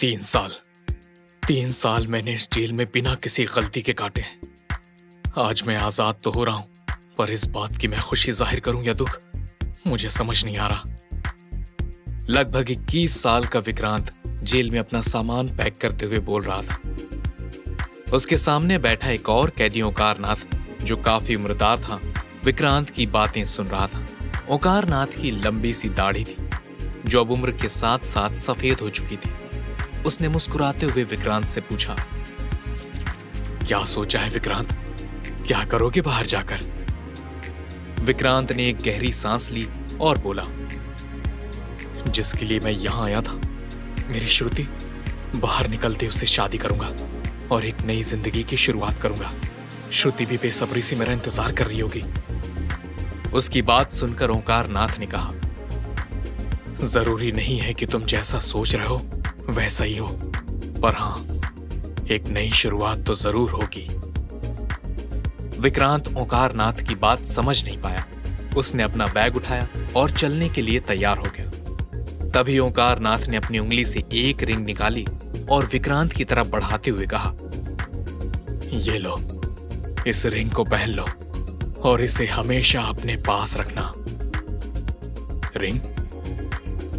3 साल 3 साल मैंने इस जेल में बिना किसी गलती के काटे हैं। आज मैं आजाद तो हो रहा हूं, पर इस बात की मैं खुशी जाहिर करूं या दुख, मुझे समझ नहीं आ रहा। लगभग 21 साल का विक्रांत जेल में अपना सामान पैक करते हुए बोल रहा था। उसके सामने बैठा एक और कैदी ओंकारनाथ, जो काफी उम्रदार था, विक्रांत की बातें सुन रहा था। ओंकारनाथ की लंबी सी दाढ़ी थी, जो अब उम्र के साथ साथ सफेद हो चुकी थी। उसने मुस्कुराते हुए विक्रांत से पूछा, क्या सोचा है विक्रांत? क्या करोगे बाहर जाकर? विक्रांत ने एक गहरी सांस ली और बोला, जिसके लिए मैं यहां आया था, मेरी श्रुति, बाहर निकलते उससे शादी करूंगा और एक नई जिंदगी की शुरुआत करूंगा। श्रुति भी बेसब्री से मेरा इंतजार कर रही होगी। उसकी बात सुनकर ओंकारनाथ ने कहा, जरूरी नहीं है कि तुम जैसा सोच रहे हो वैसा ही हो, पर हां, एक नई शुरुआत तो जरूर होगी। विक्रांत ओंकारनाथ की बात समझ नहीं पाया। उसने अपना बैग उठाया और चलने के लिए तैयार हो गया। तभी ओंकारनाथ ने अपनी उंगली से एक रिंग निकाली और विक्रांत की तरफ बढ़ाते हुए कहा, ये लो, इस रिंग को पहन लो और इसे हमेशा अपने पास रखना। रिंग?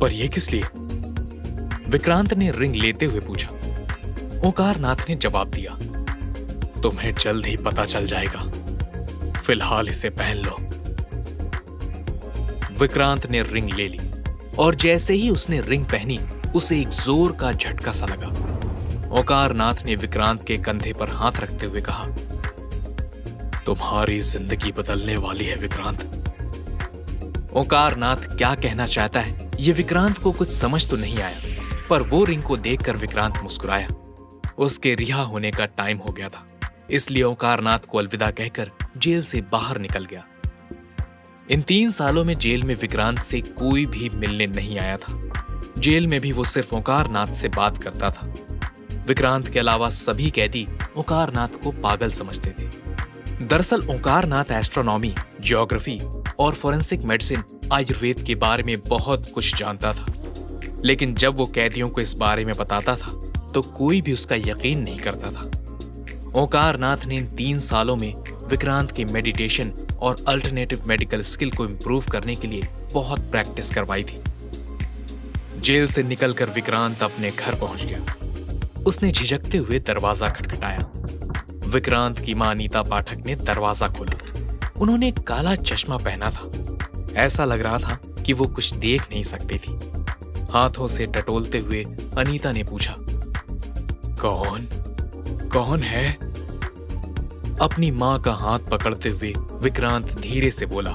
पर यह किस लिए? विक्रांत ने रिंग लेते हुए पूछा। ओंकारनाथ ने जवाब दिया, तुम्हें जल्द ही पता चल जाएगा, फिलहाल इसे पहन लो। विक्रांत ने रिंग ले ली और जैसे ही उसने रिंग पहनी, उसे एक जोर का झटका सा लगा। ओंकारनाथ ने विक्रांत के कंधे पर हाथ रखते हुए कहा, तुम्हारी जिंदगी बदलने वाली है विक्रांत। ओंकारनाथ क्या कहना चाहता है, ये विक्रांत को कुछ समझ तो नहीं आया, पर वो रिंग को देखकर विक्रांत मुस्कुराया। उसके रिहा होने का टाइम हो गया था, इसलिए ओंकारनाथ को अलविदा कहकर जेल से बाहर निकल गया। इन 3 सालों में जेल में विक्रांत से कोई भी मिलने नहीं आया था। जेल में भी वो सिर्फ ओंकारनाथ से बात करता था। विक्रांत के अलावा सभी कैदी ओंकारनाथ को पागल समझते थे। दरअसल ओंकारनाथ एस्ट्रोनॉमी, जियोग्राफी और फोरेंसिक मेडिसिन, आयुर्वेद के बारे में बहुत कुछ जानता था, लेकिन जब वो कैदियों को इस बारे में बताता था तो कोई भी उसका यकीन नहीं करता था। ओंकारनाथ ने इन 3 सालों में विक्रांत की मेडिटेशन और अल्टरनेटिव मेडिकल स्किल को इंप्रूव करने के लिए बहुत प्रैक्टिस करवाई थी। जेल से निकलकर विक्रांत अपने घर पहुंच गया। उसने झिझकते हुए दरवाजा खटखटाया। विक्रांत की मां अनीता पाठक ने दरवाजा खोला। उन्होंने एक काला चश्मा पहना था। ऐसा लग रहा था कि वो कुछ देख नहीं सकती थी। हाथों से टटोलते हुए अनीता ने पूछा, कौन है? अपनी मां का हाथ पकड़ते हुए विक्रांत धीरे से बोला,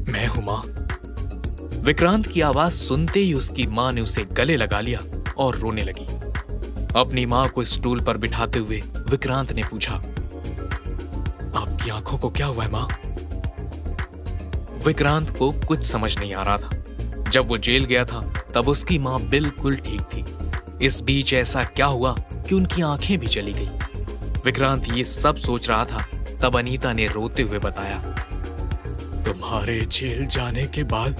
मैं हूं मां। विक्रांत की आवाज सुनते ही उसकी मां ने उसे गले लगा लिया और रोने लगी। अपनी मां को स्टूल पर बिठाते हुए विक्रांत ने पूछा, आपकी आंखों को क्या हुआ है मां? विक्रांत को कुछ समझ नहीं आ रहा था। जब वो जेल गया था तब उसकी मां बिल्कुल ठीक थी। इस बीच ऐसा क्या हुआ कि उनकी आंखें भी चली गई? विक्रांत ये सब सोच रहा था, तब अनीता ने रोते हुए बताया, तुम्हारे जेल जाने के बाद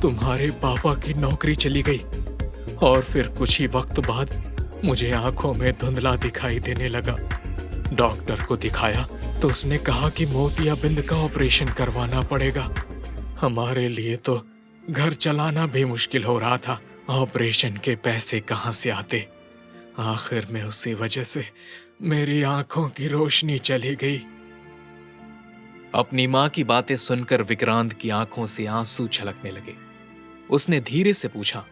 तुम्हारे पापा की नौकरी चली गई और फिर कुछ ही वक्त बाद मुझे आंखों में धुंधला दिखाई देने लगा। डॉक्टर को दिखाया तो उसने कहा कि मोतियाबिंद का ऑपरेशन करवाना पड़ेगा। हमारे लिए तो घर चलाना भी मुश्किल हो रहा था। ऑपरेशन के पैसे कहां से आते? आखिर में उसी वजह से मेरी आंखों की रोशनी चली गई। अपनी मां की बातें सुनकर विक्रांत की आंखों से आंसू छलकने लगे। उसने धीरे से पूछा,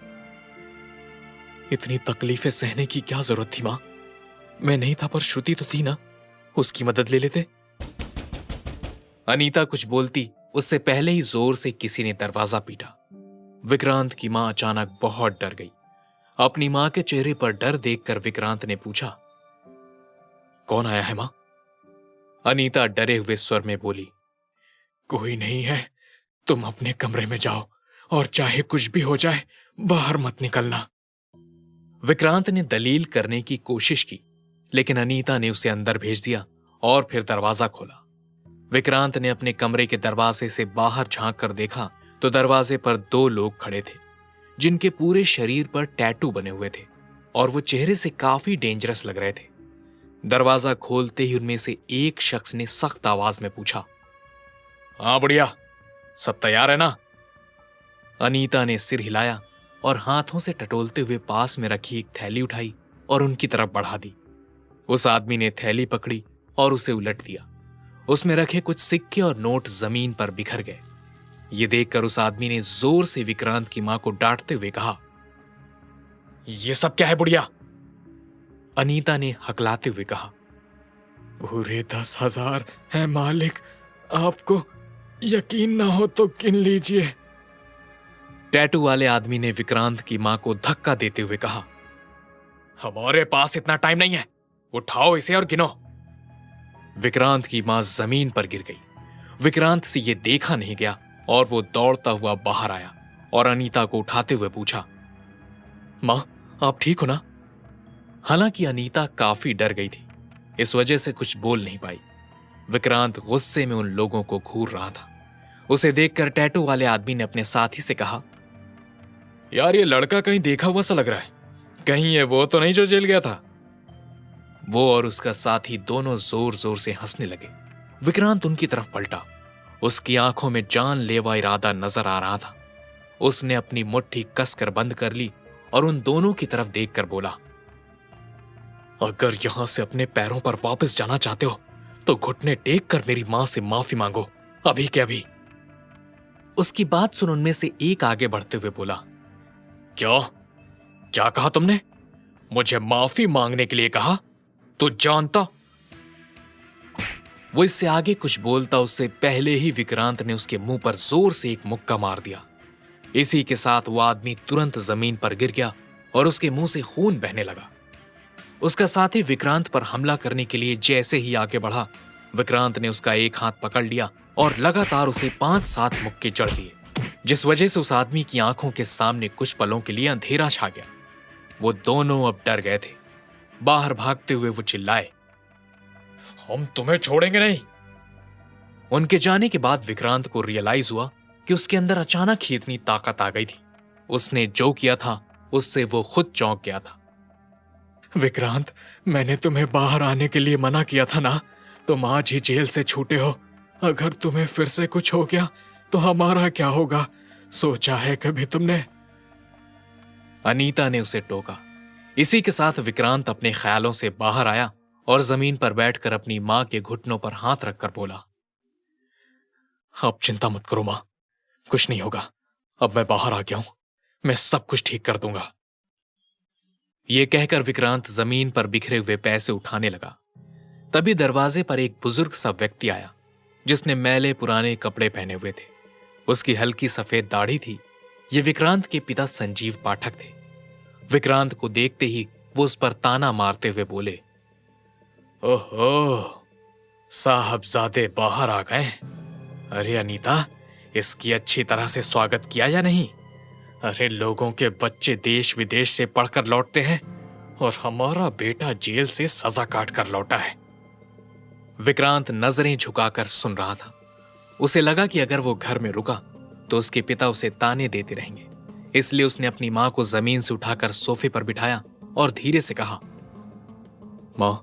इतनी तकलीफें सहने की क्या जरूरत थी मां? मैं नहीं था पर श्रुति तो थी ना, उसकी मदद ले लेते। अनीता कुछ बोलती उससे पहले ही जोर से किसी ने दरवाजा पीटा। विक्रांत की मां अचानक बहुत डर गई। अपनी मां के चेहरे पर डर देखकर विक्रांत ने पूछा, कौन आया है मां? अनीता डरे हुए स्वर में बोली, कोई नहीं है, तुम अपने कमरे में जाओ और चाहे कुछ भी हो जाए बाहर मत निकलना। विक्रांत ने दलील करने की कोशिश की, लेकिन अनीता ने उसे अंदर भेज दिया और फिर दरवाजा खोला। विक्रांत ने अपने कमरे के दरवाजे से बाहर झांक कर देखा तो दरवाजे पर 2 लोग खड़े थे, जिनके पूरे शरीर पर टैटू बने हुए थे। और वो चेहरे से काफी डेंजरस लग रहे थे। दरवाजा खोलते ही उनमें से एक शख्स ने सख्त आवाज में पूछा, हाँ बुढ़िया, सब तैयार है ना? अनीता ने सिर हिलाया और हाथों से टटोलते हुए पास में रखी एक थैली उठाई और उनकी तरफ बढ़ा दी। उस आदमी ने थैली पकड़ी और उसे उलट दिया। उसमें रखे कुछ सिक्के और नोट जमीन पर बिखर गए। ये देखकर उस आदमी ने जोर से विक्रांत की मां को डांटते हुए कहा, ये सब क्या है बुढ़िया? अनीता ने हकलाते हुए कहा, पूरे 10,000 है मालिक, आपको यकीन ना हो तो गिन लीजिए। टैटू वाले आदमी ने विक्रांत की मां को धक्का देते हुए कहा, हमारे पास इतना टाइम नहीं है, उठाओ इसे और गिनो। विक्रांत की मां जमीन पर गिर गई। विक्रांत से यह देखा नहीं गया और वो दौड़ता हुआ बाहर आया और अनीता को उठाते हुए पूछा, मां आप ठीक हो ना? हालांकि अनीता काफी डर गई थी, इस वजह से कुछ बोल नहीं पाई। विक्रांत गुस्से में उन लोगों को घूर रहा था। उसे देखकर टैटू वाले आदमी ने अपने साथी से कहा, यार ये लड़का कहीं देखा हुआ सा लग रहा है, कहीं ये वो तो नहीं जो जेल गया था? वो और उसका साथी दोनों जोर जोर से हंसने लगे। विक्रांत उनकी तरफ पलटा। उसकी आंखों में जानलेवा इरादा नजर आ रहा था। उसने अपनी मुट्ठी कसकर बंद कर ली और उन दोनों की तरफ देखकर बोला, अगर यहां से अपने पैरों पर वापस जाना चाहते हो तो घुटने टेक कर मेरी मां से माफी मांगो, अभी के अभी। उसकी बात सुन उनमें से एक आगे बढ़ते हुए बोला, क्या क्या कहा तुमने? मुझे माफी मांगने के लिए कहा? तू जानता? वो इससे आगे कुछ बोलता उससे पहले ही विक्रांत ने उसके मुंह पर जोर से एक मुक्का मार दिया। इसी के साथ वो आदमी तुरंत जमीन पर गिर गया और उसके मुंह से खून बहने लगा। उसका साथी विक्रांत पर हमला करने के लिए जैसे ही आगे बढ़ा, विक्रांत ने उसका एक हाथ पकड़ लिया और लगातार उसे 5-7 मुक्के जड़ दिए, जिस वजह से उस आदमी की आंखों के सामने कुछ पलों के लिए अंधेरा छा गया। वो दोनों अब डर गए थे। बाहर भागते हुए वो चिल्लाए, हम तुम्हें छोड़ेंगे नहीं। उनके जाने के बाद विक्रांत को रियलाइज हुआ कि उसके अंदर अचानक ही इतनी ताकत आ गई थी। उसने जो किया था उससे वो खुद चौंक गया था। विक्रांत, मैंने तुम्हें बाहर आने के लिए मना किया था ना? तुम आज ही जेल से छूटे हो। अगर तुम्हें फिर से कुछ हो गया तो हमारा क्या होगा? सोचा है कभी तुमने? अनीता ने उसे टोका। इसी के साथ विक्रांत अपने ख्यालों से बाहर आया और जमीन पर बैठकर अपनी मां के घुटनों पर हाथ रखकर बोला, अब चिंता मत करो मां, कुछ नहीं होगा। अब मैं बाहर आ गया हूं, मैं सब कुछ ठीक कर दूंगा। यह कहकर विक्रांत जमीन पर बिखरे हुए पैसे उठाने लगा। तभी दरवाजे पर एक बुजुर्ग सा व्यक्ति आया, जिसने मैले पुराने कपड़े पहने हुए थे। उसकी हल्की सफेद दाढ़ी थी। ये विक्रांत के पिता संजीव पाठक थे। विक्रांत को देखते ही वो उस पर ताना मारते हुए बोले, ओहो, साहबजादे बाहर आ गए। अरे अनीता, इसकी अच्छी तरह से स्वागत किया या नहीं? अरे लोगों के बच्चे देश विदेश से पढ़कर लौटते हैं और हमारा बेटा जेल से सजा काट कर लौटा है। विक्रांत नजरें झुकाकर सुन रहा था। उसे लगा कि अगर वो घर में रुका तो उसके पिता उसे ताने देते रहेंगे, इसलिए उसने अपनी मां को जमीन से उठाकर सोफे पर बिठाया और धीरे से कहा, मां,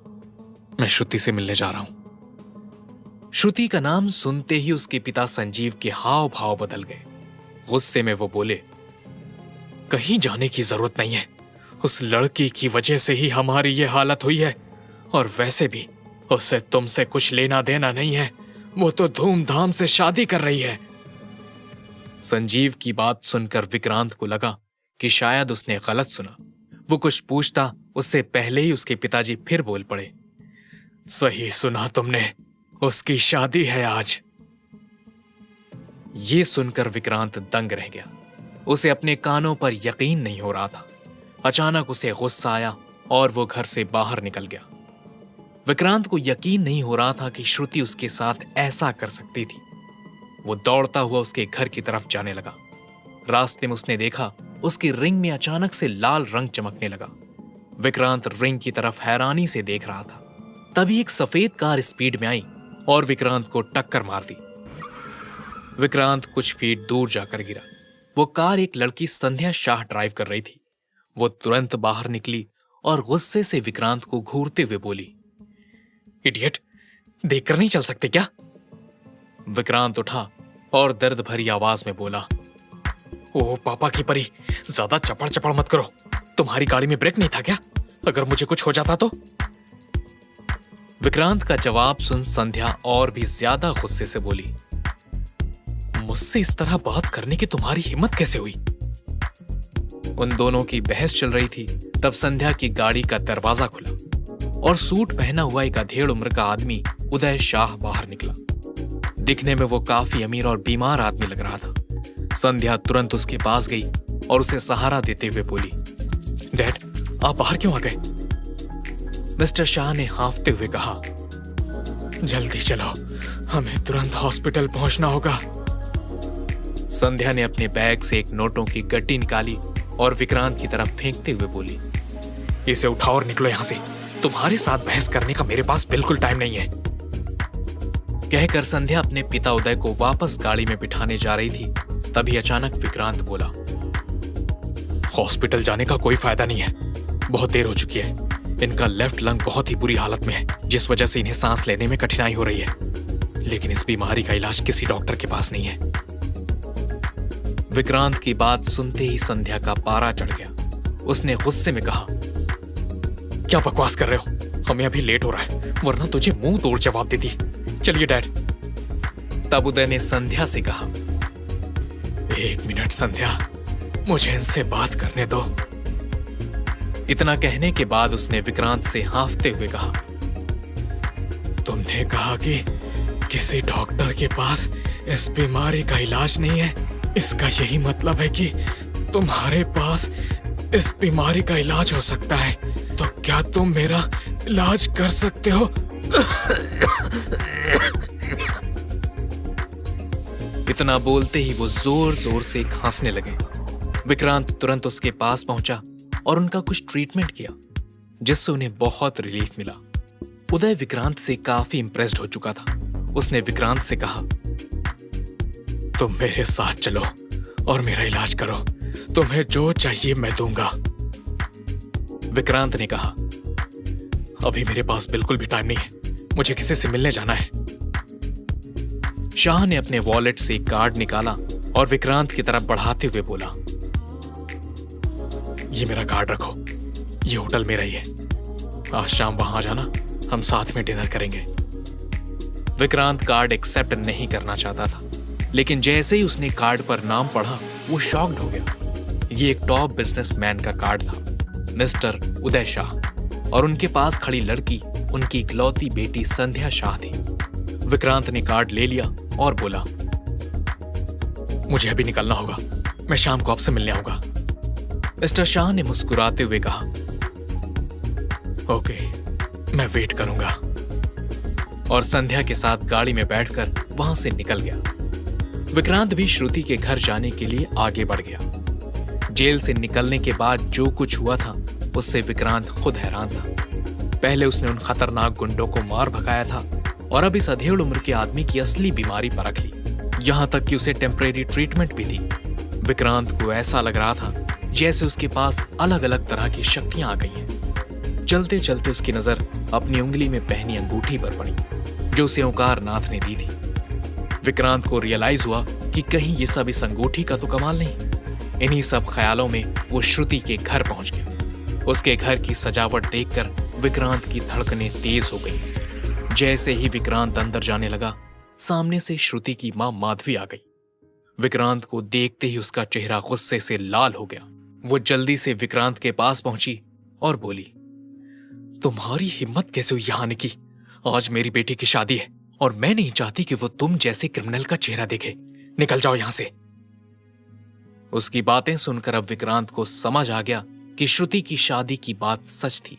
मैं श्रुति से मिलने जा रहा हूं। श्रुति का नाम सुनते ही उसके पिता संजीव के हाव भाव बदल गए। गुस्से में वो बोले, कहीं जाने की जरूरत नहीं है। उस लड़की की वजह से ही हमारी ये हालत हुई है, और वैसे भी उससे तुमसे कुछ लेना देना नहीं है। वो तो धूमधाम से शादी कर रही है। संजीव की बात सुनकर विक्रांत को लगा कि शायद उसने गलत सुना। वो कुछ पूछता उससे पहले ही उसके पिताजी फिर बोल पड़े, सही सुना तुमने, उसकी शादी है आज। ये सुनकर विक्रांत दंग रह गया। उसे अपने कानों पर यकीन नहीं हो रहा था। अचानक उसे गुस्सा आया और वो घर से बाहर निकल गया। विक्रांत को यकीन नहीं हो रहा था कि श्रुति उसके साथ ऐसा कर सकती थी। वो दौड़ता हुआ उसके घर की तरफ जाने लगा। रास्ते में उसने देखा उसकी रिंग में अचानक से लाल रंग चमकने लगा। विक्रांत रिंग की तरफ हैरानी से देख रहा था। तभी एक सफेद कार स्पीड में आई और विक्रांत को टक्कर मार दी। विक्रांत कुछ फीट दूर जाकर गिरा। वो कार एक लड़की संध्या शाह ड्राइव कर रही थी। वो तुरंत बाहर निकली और गुस्से से विक्रांत को घूरते हुए बोली, इडियट, देखकर नहीं चल सकते क्या? विक्रांत उठा और दर्द भरी आवाज में बोला, ओह पापा की परी, ज्यादा चपड़ चपड़ मत करो। तुम्हारी गाड़ी में ब्रेक नहीं था क्या? अगर मुझे कुछ हो जाता तो? विक्रांत का जवाब सुन संध्या और भी ज्यादा गुस्से से बोली, मुझसे इस तरह बात करने की तुम्हारी हिम्मत कैसे हुई? उन दोनों की बहस चल रही थी तब संध्या की गाड़ी का दरवाजा खुला और सूट पहना हुआ एक अधेड़ उम्र का आदमी उदय शाह बाहर निकला। दिखने में वो काफी अमीर और बीमार आदमी लग रहा था। संध्या तुरंत उसके पास गई और उसे सहारा देते हुए बोली, डैड, आप बाहर क्यों आ गए? मिस्टर शाह ने हांफते हुए कहा, जल्दी चलो, हमें तुरंत हॉस्पिटल पहुंचना होगा। संध्या ने अपने बैग से एक नोटों की गड्डी निकाली और विक्रांत की तरफ फेंकते हुए बोली, इसे उठाओ और निकलो यहां से। तुम्हारे साथ बहस करने का मेरे पास बिल्कुल टाइम नहीं है। कहकर संध्या अपने पिता उदय को वापस गाड़ी में बिठाने जा रही थी, तभी अचानक विक्रांत बोला, हॉस्पिटल जाने का कोई फायदा नहीं है, बहुत देर हो चुकी है। इनका लेफ्ट लंग बहुत ही बुरी हालत में है, जिस वजह से इन्हें सांस लेने में कठिनाई हो रही है। लेकिन इस बीमारी का इलाज किसी डॉक्टर के पास नहीं है। विक्रांत की बात सुनते ही संध्या का पारा चढ़ गया। उसने गुस्से में कहा, क्या बकवास कर रहे हो? हमें अभी लेट हो रहा है, वरना तुझे मुंह तोड़ जवाब देती। चलिए डैड। तब उदय ने संध्या से कहा, एक मिनट संध्या, मुझे इनसे बात करने दो। इतना कहने के बाद उसने विक्रांत से हांफते हुए कहा, तुमने कहा कि किसी डॉक्टर के पास इस बीमारी का इलाज नहीं है। इसका यही मतलब है कि तुम्हारे पास इस बीमारी का इलाज हो सकता है, तो क्या तुम मेरा इलाज कर सकते हो? इतना बोलते ही वो जोर जोर से खांसने लगे। विक्रांत तुरंत उसके पास पहुंचा और उनका कुछ ट्रीटमेंट किया, जिससे उन्हें बहुत रिलीफ मिला। उदय विक्रांत से काफी इंप्रेस्ड हो चुका था। उसने विक्रांत से कहा, तुम मेरे साथ चलो और मेरा इलाज करो। तुम्हें जो चाहिए मैं दूंगा। विक्रांत ने कहा, अभी मेरे पास बिल्कुल भी टाइम नहीं है, मुझे किसी से मिलने जाना है। शाह ने अपने वॉलेट से एक कार्ड निकाला और विक्रांत की तरफ बढ़ाते हुए बोला, ये मेरा कार्ड रखो, ये होटल मेरा ही है। आज शाम वहां आ जाना, हम साथ में डिनर करेंगे। विक्रांत कार्ड एक्सेप्ट नहीं करना चाहता था, लेकिन जैसे ही उसने कार्ड पर नाम पढ़ा वो शॉक्ड हो गया। ये एक टॉप बिजनेसमैन का कार्ड था, मिस्टर उदय शाह, और उनके पास खड़ी लड़की उनकी इकलौती बेटी संध्या शाह थी। विक्रांत ने कार्ड ले लिया और बोला, मुझे अभी निकलना होगा, मैं शाम को आपसे मिलने आऊंगा। मिस्टर शाह ने मुस्कुराते हुए कहा, ओके, मैं वेट करूंगा। और संध्या के साथ गाड़ी में बैठकर वहां से निकल गया। विक्रांत भी श्रुति के घर जाने के लिए आगे बढ़ गया। जेल से निकलने के बाद जो कुछ हुआ था उससे विक्रांत खुद हैरान था। पहले उसने उन खतरनाक गुंडों को मार भगाया था और अब इस अधेड़ उम्र के आदमी की असली बीमारी परख ली, यहां तक कि उसे टेम्परेरी ट्रीटमेंट भी दी। विक्रांत को ऐसा लग रहा था जैसे उसके पास अलग अलग तरह की शक्तियां आ गई हैं। चलते चलते उसकी नजर अपनी उंगली में पहनी अंगूठी पर पड़ी, जो उसे ओंकार नाथ ने दी थी। विक्रांत को रियलाइज हुआ कि कहीं ये सब इस अंगूठी का तो कमाल नहीं। इन्हीं सब ख्यालों में वो श्रुति के घर पहुंच गया। उसके घर की सजावट देखकर विक्रांत की धड़कनें तेज हो गई। जैसे ही विक्रांत अंदर जाने लगा, सामने से श्रुति की मां माधवी आ गई। विक्रांत को देखते ही उसका चेहरा गुस्से से लाल हो गया। वो जल्दी से विक्रांत के पास पहुंची और बोली, तुम्हारी हिम्मत कैसे हुई यहां आने की? आज मेरी बेटी की शादी है और मैं नहीं चाहती कि वो तुम जैसे क्रिमिनल का चेहरा देखे। निकल जाओ यहां से। उसकी बातें सुनकर अब विक्रांत को समझ आ गया कि श्रुति की शादी की बात सच थी।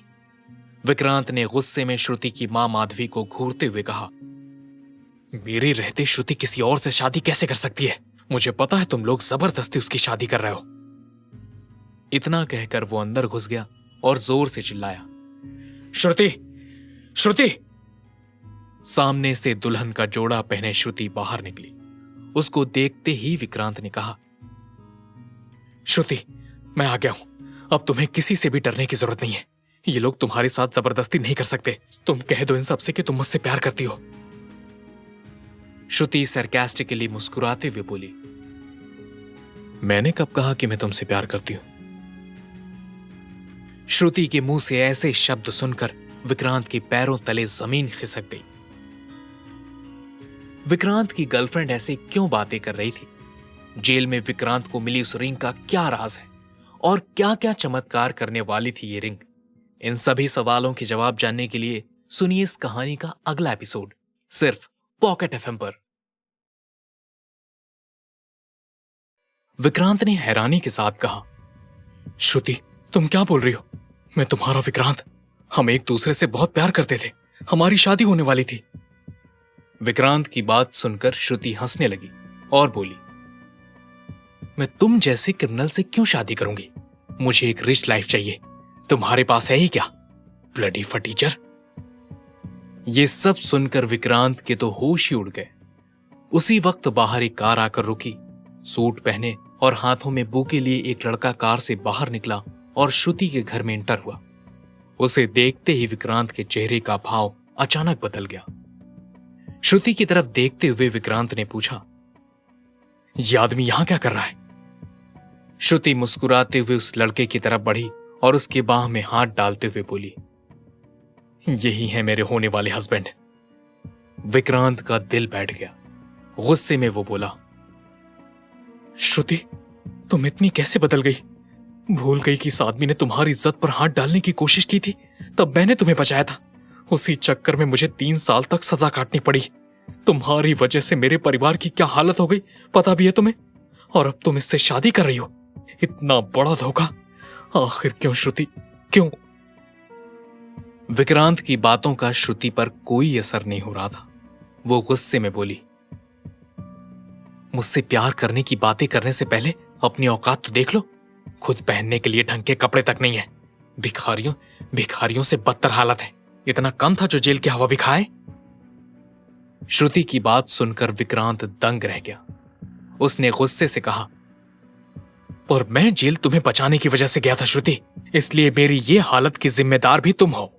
विक्रांत ने गुस्से में श्रुति की मां माधवी को घूरते हुए कहा, मेरे रहते श्रुति किसी और से शादी कैसे कर सकती है? मुझे पता है तुम लोग जबरदस्ती उसकी शादी कर रहे हो। इतना कहकर वो अंदर घुस गया और जोर से चिल्लाया, श्रुति, श्रुति! सामने से दुल्हन का जोड़ा पहने श्रुति बाहर निकली। उसको देखते ही विक्रांत ने कहा, श्रुति, मैं आ गया हूं, अब तुम्हें किसी से भी डरने की जरूरत नहीं है। ये लोग तुम्हारे साथ जबरदस्ती नहीं कर सकते। तुम कह दो इन सबसे कि तुम मुझसे प्यार करती हो। श्रुति सरकास्टिकली मुस्कुराते हुए बोली, मैंने कब कहा कि मैं तुमसे प्यार करती हूं? श्रुति के मुंह से ऐसे शब्द सुनकर विक्रांत के पैरों तले जमीन खिसक गई। विक्रांत की गर्लफ्रेंड ऐसे क्यों बातें कर रही थी? जेल में विक्रांत को मिली उस रिंग का क्या राज है और क्या क्या चमत्कार करने वाली थी ये रिंग? इन सभी सवालों के जवाब जानने के लिए सुनिए इस कहानी का अगला एपिसोड सिर्फ पॉकेट एफएम पर। विक्रांत ने हैरानी के साथ कहा, श्रुति तुम क्या बोल रही हो? मैं तुम्हारा विक्रांत, हम एक दूसरे से बहुत प्यार करते थे, हमारी शादी होने वाली थी। विक्रांत की बात सुनकर श्रुति हंसने लगी और बोली, मैं तुम जैसे क्रिमिनल से क्यों शादी करूंगी? मुझे एक रिच लाइफ चाहिए, तुम्हारे पास है ही क्या? ब्लडी फटीचर। ये सब सुनकर विक्रांत के तो होश ही उड़ गए। उसी वक्त बाहर एक कार आकर रुकी। सूट पहने और हाथों में बुके लिए एक लड़का कार से बाहर निकला और श्रुति के घर में एंटर हुआ। उसे देखते ही विक्रांत के चेहरे का भाव अचानक बदल गया। श्रुति की तरफ देखते हुए विक्रांत ने पूछा, यह आदमी यहां क्या कर रहा है? श्रुति मुस्कुराते हुए उस लड़के की तरफ बढ़ी और उसके बाह में हाथ डालते हुए बोली, यही है मेरे होने वाले हस्बैंड। विक्रांत का दिल बैठ गया। गुस्से में वो बोला, श्रुति तुम इतनी कैसे बदल गई? भूल गई कि इस आदमी ने तुम्हारी इज्जत पर हाथ डालने की कोशिश की थी, तब मैंने तुम्हें बचाया था। उसी चक्कर में मुझे 3 साल तक सजा काटनी पड़ी। तुम्हारी वजह से मेरे परिवार की क्या हालत हो गई पता भी है तुम्हें, और अब तुम इससे शादी कर रही हो। इतना बड़ा धोखा, आखिर क्यों श्रुति, क्यों? विक्रांत की बातों का श्रुति पर कोई असर नहीं हो रहा था। वो गुस्से में बोली, मुझसे प्यार करने की बातें करने से पहले अपनी औकात तो देख लो। खुद पहनने के लिए ढंग के कपड़े तक नहीं है। भिखारियों से बदतर हालत है। इतना कम था जो जेल की हवा भी खाए? श्रुति की बात सुनकर विक्रांत दंग रह गया। उसने गुस्से से कहा, और मैं जेल तुम्हें बचाने की वजह से गया था श्रुति, इसलिए मेरी ये हालत की जिम्मेदार भी तुम हो।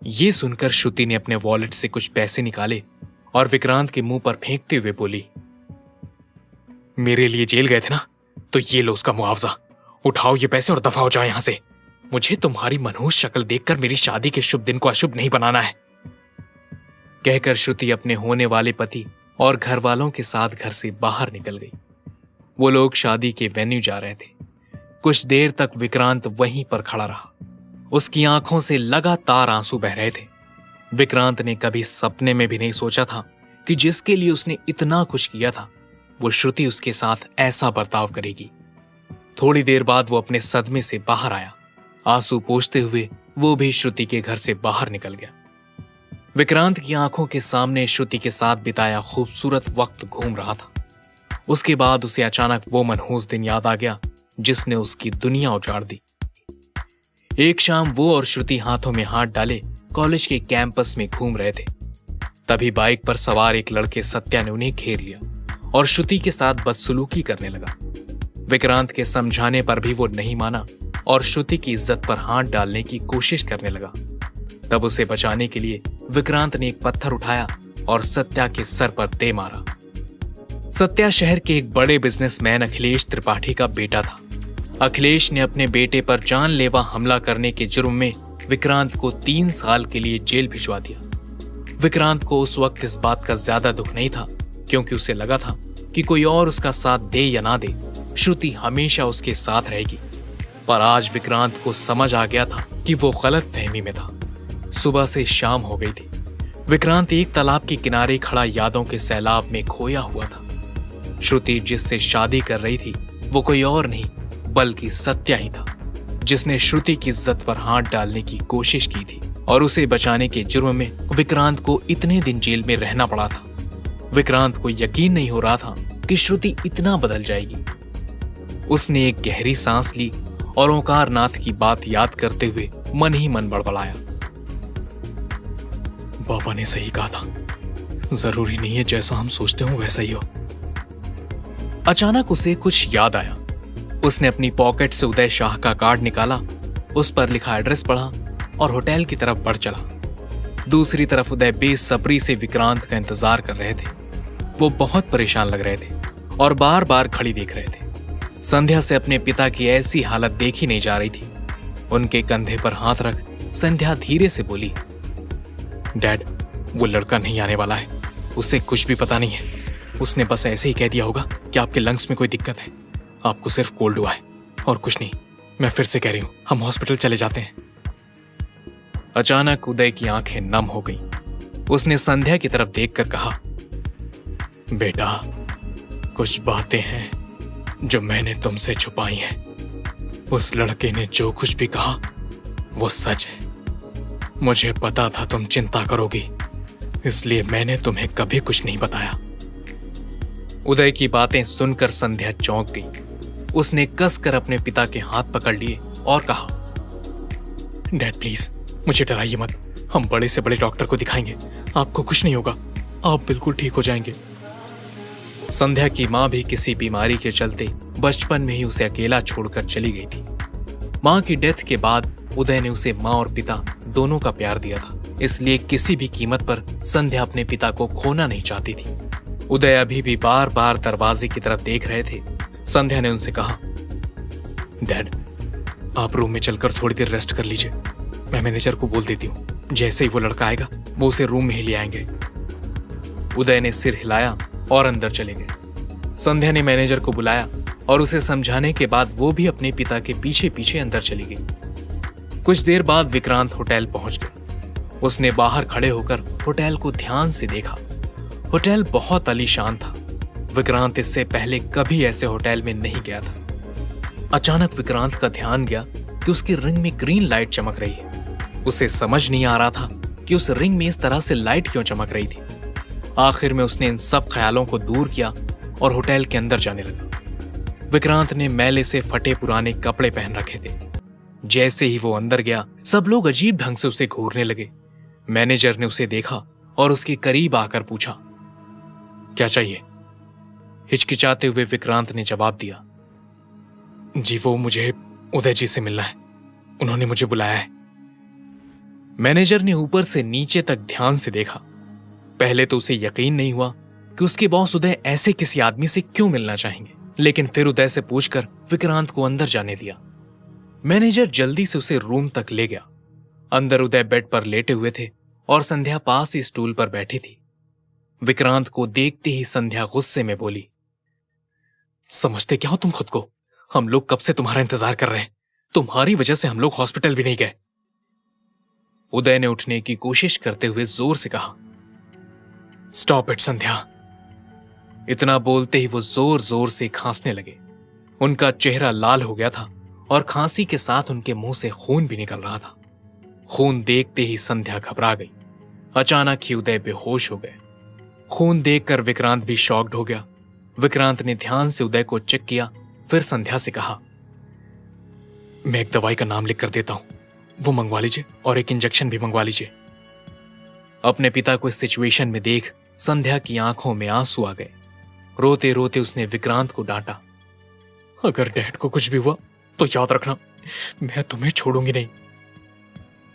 ये सुनकर श्रुति ने अपने वॉलेट से कुछ पैसे निकाले और विक्रांत के मुंह पर फेंकते हुए बोली, मेरे लिए जेल गए थे ना, तो ये लो उसका मुआवजा। उठाओ ये पैसे और दफा हो जाओ यहां से। मुझे तुम्हारी मनहूस शक्ल देखकर मेरी शादी के शुभ दिन को अशुभ नहीं बनाना है। कहकर श्रुति अपने होने वाले पति और घर वालों के साथ घर से बाहर निकल गई। वो लोग शादी के वेन्यू जा रहे थे। कुछ देर तक विक्रांत वहीं पर खड़ा रहा। उसकी आंखों से लगातार आंसू बह रहे थे। विक्रांत ने कभी सपने में भी नहीं सोचा था कि जिसके लिए उसने इतना कुछ किया था, वो श्रुति उसके साथ ऐसा बर्ताव करेगी। थोड़ी देर बाद वो अपने सदमे से बाहर आया। आंसू पोंछते हुए वो भी श्रुति के घर से बाहर निकल गया। विक्रांत की आंखों के सामने श्रुति के साथ बिताया खूबसूरत वक्त घूम रहा था। उसके बाद उसे अचानक वो मनहूस दिन याद आ गया जिसने उसकी दुनिया उजाड़ दी। एक शाम वो और श्रुति हाथों में हाथ डाले कॉलेज के कैंपस में घूम रहे थे। तभी बाइक पर सवार एक लड़के सत्या ने उन्हें घेर लिया और श्रुति के साथ बदसलूकी करने लगा। विक्रांत के समझाने पर भी वो नहीं माना और श्रुति की इज्जत पर हाथ डालने की कोशिश करने लगा। तब उसे बचाने के लिए विक्रांत ने एक पत्थर उठाया और सत्या के सर पर दे मारा। सत्या शहर के एक बड़े बिजनेसमैन अखिलेश त्रिपाठी का बेटा था। अखिलेश ने अपने बेटे पर जानलेवा हमला करने के जुर्म में विक्रांत को 3 साल के लिए जेल भिजवा दिया। विक्रांत को उस वक्त इस बात का ज्यादा दुख नहीं था, क्योंकि उसे लगा था कि कोई और उसका साथ दे या ना दे, श्रुति हमेशा उसके साथ रहेगी। पर आज विक्रांत को समझ आ गया था कि वो गलत फहमी में था। सुबह से शाम हो गई थी। विक्रांत एक तालाब के किनारे खड़ा यादों के सैलाब में खोया हुआ था। श्रुति जिससे शादी कर रही थी वो कोई और नहीं बल्कि सत्या ही था, जिसने श्रुति की इज्जत पर हाथ डालने की कोशिश की थी और उसे बचाने के जुर्म में विक्रांत को इतने दिन जेल में रहना पड़ा था। विक्रांत को यकीन नहीं हो रहा था कि श्रुति इतना बदल जाएगी। उसने एक गहरी सांस ली और ओंकारनाथ की बात याद करते हुए मन ही मन बड़बड़ाया। बाबा ने सही कहा था, जरूरी नहीं है जैसा हम सोचते हो वैसा ही हो। अचानक उसे कुछ याद आया। उसने अपनी पॉकेट से उदय शाह का कार्ड निकाला उस पर लिखा एड्रेस पढ़ा और होटल की तरफ बढ़ चला। दूसरी तरफ उदय बेसब्री से विक्रांत का इंतजार कर रहे थे। वो बहुत परेशान लग रहे थे और बार बार घड़ी देख रहे थे। संध्या से अपने पिता की ऐसी हालत देखी नहीं जा रही थी। उनके कंधे पर हाथ रख संध्या धीरे से बोली, डैड, वो लड़का नहीं आने वाला है। उसे कुछ भी पता नहीं है। उसने बस ऐसे ही कह दिया होगा कि आपके लंग्स में कोई दिक्कत है, आपको सिर्फ कोल्ड हुआ है और कुछ नहीं। मैं फिर से कह रही हूं, हम हॉस्पिटल चले जाते हैं। अचानक उदय की आंखें नम हो गईं। उसने संध्या की तरफ देखकर कहा, बेटा, कुछ बातें हैं जो मैंने तुमसे छुपाई हैं। उस लड़के ने जो कुछ भी कहा वो सच है। मुझे पता था तुम चिंता करोगी, इसलिए मैंने तुम्हें कभी कुछ नहीं बताया। उदय की बातें सुनकर संध्या चौंक गई। उसने कसकर अपने पिता के हाथ पकड़ लिए और कहा, डैड प्लीज, मुझे डराइए मत। हम बड़े से बड़े डॉक्टर को दिखाएंगे, आपको कुछ नहीं होगा, आप बिल्कुल ठीक हो जाएंगे। संध्या की मां भी किसी बीमारी के चलते बचपन में ही उसे अकेला छोड़कर चली गई थी। मां की डेथ के बाद उदय ने उसे मां और पिता दोनों का प्यार दिया था, इसलिए किसी भी कीमत पर संध्या अपने पिता को खोना नहीं चाहती थी। उदय अभी भी बार बार दरवाजे की तरफ देख रहे थे। संध्या ने उनसे कहा, डैड, आप रूम में चलकर थोड़ी देर रेस्ट कर लीजिए। मैं मैनेजर को बोल देती हूँ, जैसे ही वो लड़का आएगा वो उसे रूम में ही ले आएंगे। उदय ने सिर हिलाया और अंदर चले गए। संध्या ने मैनेजर को बुलाया और उसे समझाने के बाद वो भी अपने पिता के पीछे पीछे अंदर चली गई। कुछ देर बाद विक्रांत होटल पहुंच गए। उसने बाहर खड़े होकर होटल को ध्यान से देखा। होटल बहुत आलीशान था। विक्रांत इससे पहले कभी ऐसे होटल में नहीं गया था। अचानक विक्रांत का ध्यान गया कि उसकी रिंग में ग्रीन लाइट चमक रही है। उसे समझ नहीं आ रहा था कि उस रिंग में इस तरह से लाइट क्यों चमक रही थी। आखिर में उसने इन सब ख्यालों को दूर किया और होटल के अंदर जाने लगा। विक्रांत ने मैले से फटे पुराने कपड़े पहन रखे थे। जैसे ही वो अंदर गया, सब लोग अजीब ढंग से उसे घूरने लगे। मैनेजर ने उसे देखा और उसके करीब आकर पूछा, क्या चाहिए? हिचकिचाते हुए विक्रांत ने जवाब दिया, जी वो मुझे उदय जी से मिलना है, उन्होंने मुझे बुलाया है। मैनेजर ने ऊपर से नीचे तक ध्यान से देखा। पहले तो उसे यकीन नहीं हुआ कि उसके बॉस उदय ऐसे किसी आदमी से क्यों मिलना चाहेंगे, लेकिन फिर उदय से पूछकर विक्रांत को अंदर जाने दिया। मैनेजर जल्दी से उसे रूम तक ले गया। अंदर उदय बेड पर लेटे हुए थे और संध्या पास ही स्टूल पर बैठी थी। विक्रांत को देखते ही संध्या गुस्से में बोली, समझते क्या हो तुम खुद को? हम लोग कब से तुम्हारा इंतजार कर रहे हैं। तुम्हारी वजह से हम लोग हॉस्पिटल भी नहीं गए। उदय ने उठने की कोशिश करते हुए जोर से कहा, स्टॉप इट संध्या। इतना बोलते ही वो जोर जोर से खांसने लगे। उनका चेहरा लाल हो गया था और खांसी के साथ उनके मुंह से खून भी निकल रहा था। खून देखते ही संध्या घबरा गई। अचानक ही उदय बेहोश हो गए। खून देखकर विक्रांत भी शॉक्ड हो गया। विक्रांत ने ध्यान से उदय को चेक किया, फिर संध्या से कहा, मैं एक दवाई का नाम लिख कर देता हूं, वो मंगवा लीजिए और एक इंजेक्शन भी मंगवा लीजिए। अपने पिता को इस सिचुएशन में देख संध्या की आंखों में आंसू आ गए। रोते रोते उसने विक्रांत को डांटा, अगर डैड को कुछ भी हुआ तो याद रखना, मैं तुम्हें छोड़ूंगी नहीं।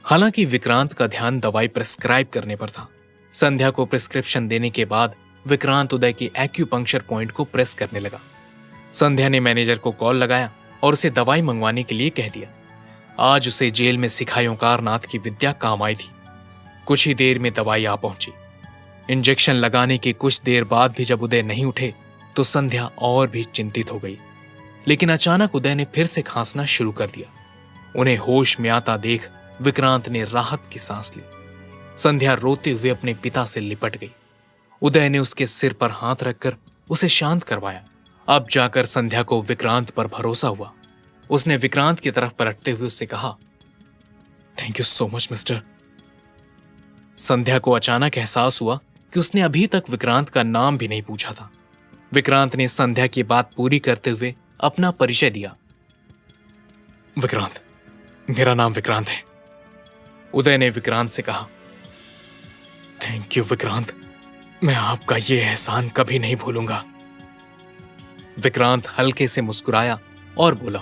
हालांकि विक्रांत का ध्यान दवाई प्रिस्क्राइब करने पर था। संध्या को प्रिस्क्रिप्शन देने के बाद विक्रांत उदय के एक्यूपंक्चर पॉइंट को प्रेस करने लगा। संध्या ने मैनेजर को कॉल लगाया और उसे दवाई मंगवाने के लिए कह दिया। आज उसे जेल में सिखाई ओंकारनाथ की विद्या काम आई थी। कुछ ही देर में दवाई आ पहुंची। इंजेक्शन लगाने के कुछ देर बाद भी जब उदय नहीं उठे तो संध्या और भी चिंतित हो गई। लेकिन अचानक उदय ने फिर से खांसना शुरू कर दिया। उन्हें होश में आता देख विक्रांत ने राहत की सांस ली। संध्या रोते हुए अपने पिता से लिपट गई। उदय ने उसके सिर पर हाथ रखकर उसे शांत करवाया। अब जाकर संध्या को विक्रांत पर भरोसा हुआ। उसने विक्रांत की तरफ पलटते हुए उससे कहा, thank you so much mister. Sandhya को अचानक एहसास हुआ कि उसने अभी तक विक्रांत का नाम भी नहीं पूछा था। विक्रांत ने संध्या की बात पूरी करते हुए अपना परिचय दिया। विक्रांत, मेरा नाम विक्रांत है। उदय ने विक्रांत से कहा, थैंक यू विक्रांत, मैं आपका ये एहसान कभी नहीं भूलूंगा। विक्रांत हल्के से मुस्कुराया और बोला,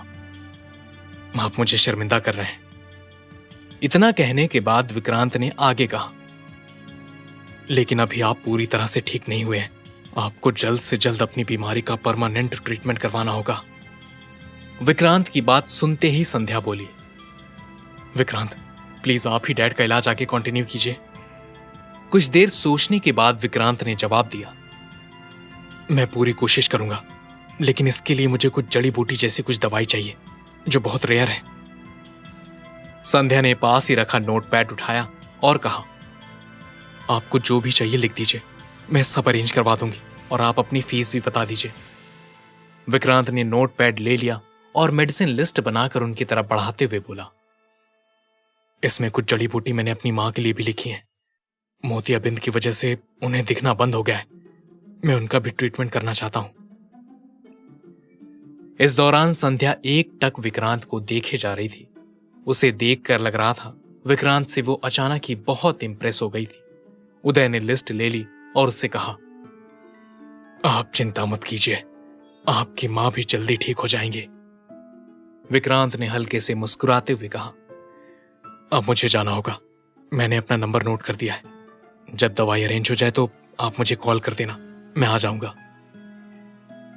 आप मुझे शर्मिंदा कर रहे हैं। इतना कहने के बाद विक्रांत ने आगे कहा, लेकिन अभी आप पूरी तरह से ठीक नहीं हुए हैं। आपको जल्द से जल्द अपनी बीमारी का परमानेंट ट्रीटमेंट करवाना होगा। विक्रांत की बात सुनते ही संध्या बोली, विक्रांत प्लीज आप ही डैड का इलाज आगे कंटिन्यू कीजिए। कुछ देर सोचने के बाद विक्रांत ने जवाब दिया, मैं पूरी कोशिश करूंगा, लेकिन इसके लिए मुझे कुछ जड़ी बूटी जैसी कुछ दवाई चाहिए जो बहुत रेयर है। संध्या ने पास ही रखा नोटपैड उठाया और कहा, आपको जो भी चाहिए लिख दीजिए, मैं सब अरेंज करवा दूंगी और आप अपनी फीस भी बता दीजिए। विक्रांत ने नोटपैड ले लिया और मेडिसिन लिस्ट बनाकर उनकी तरफ बढ़ाते हुए बोला, इसमें कुछ जड़ी बूटी मैंने अपनी मां के लिए भी लिखी है। मोतियाबिंद की वजह से उन्हें दिखना बंद हो गया है। मैं उनका भी ट्रीटमेंट करना चाहता हूं। इस दौरान संध्या एकटक विक्रांत को देखे जा रही थी। उसे देखकर लग रहा था विक्रांत से वो अचानक ही बहुत इंप्रेस हो गई थी। उदय ने लिस्ट ले ली और उससे कहा, आप चिंता मत कीजिए, आपकी मां भी जल्दी ठीक हो जाएंगे। विक्रांत ने हल्के से मुस्कुराते हुए कहा, अब मुझे जाना होगा, मैंने अपना नंबर नोट कर दिया है। जब दवाई अरेंज हो जाए तो आप मुझे कॉल कर देना, मैं आ जाऊंगा।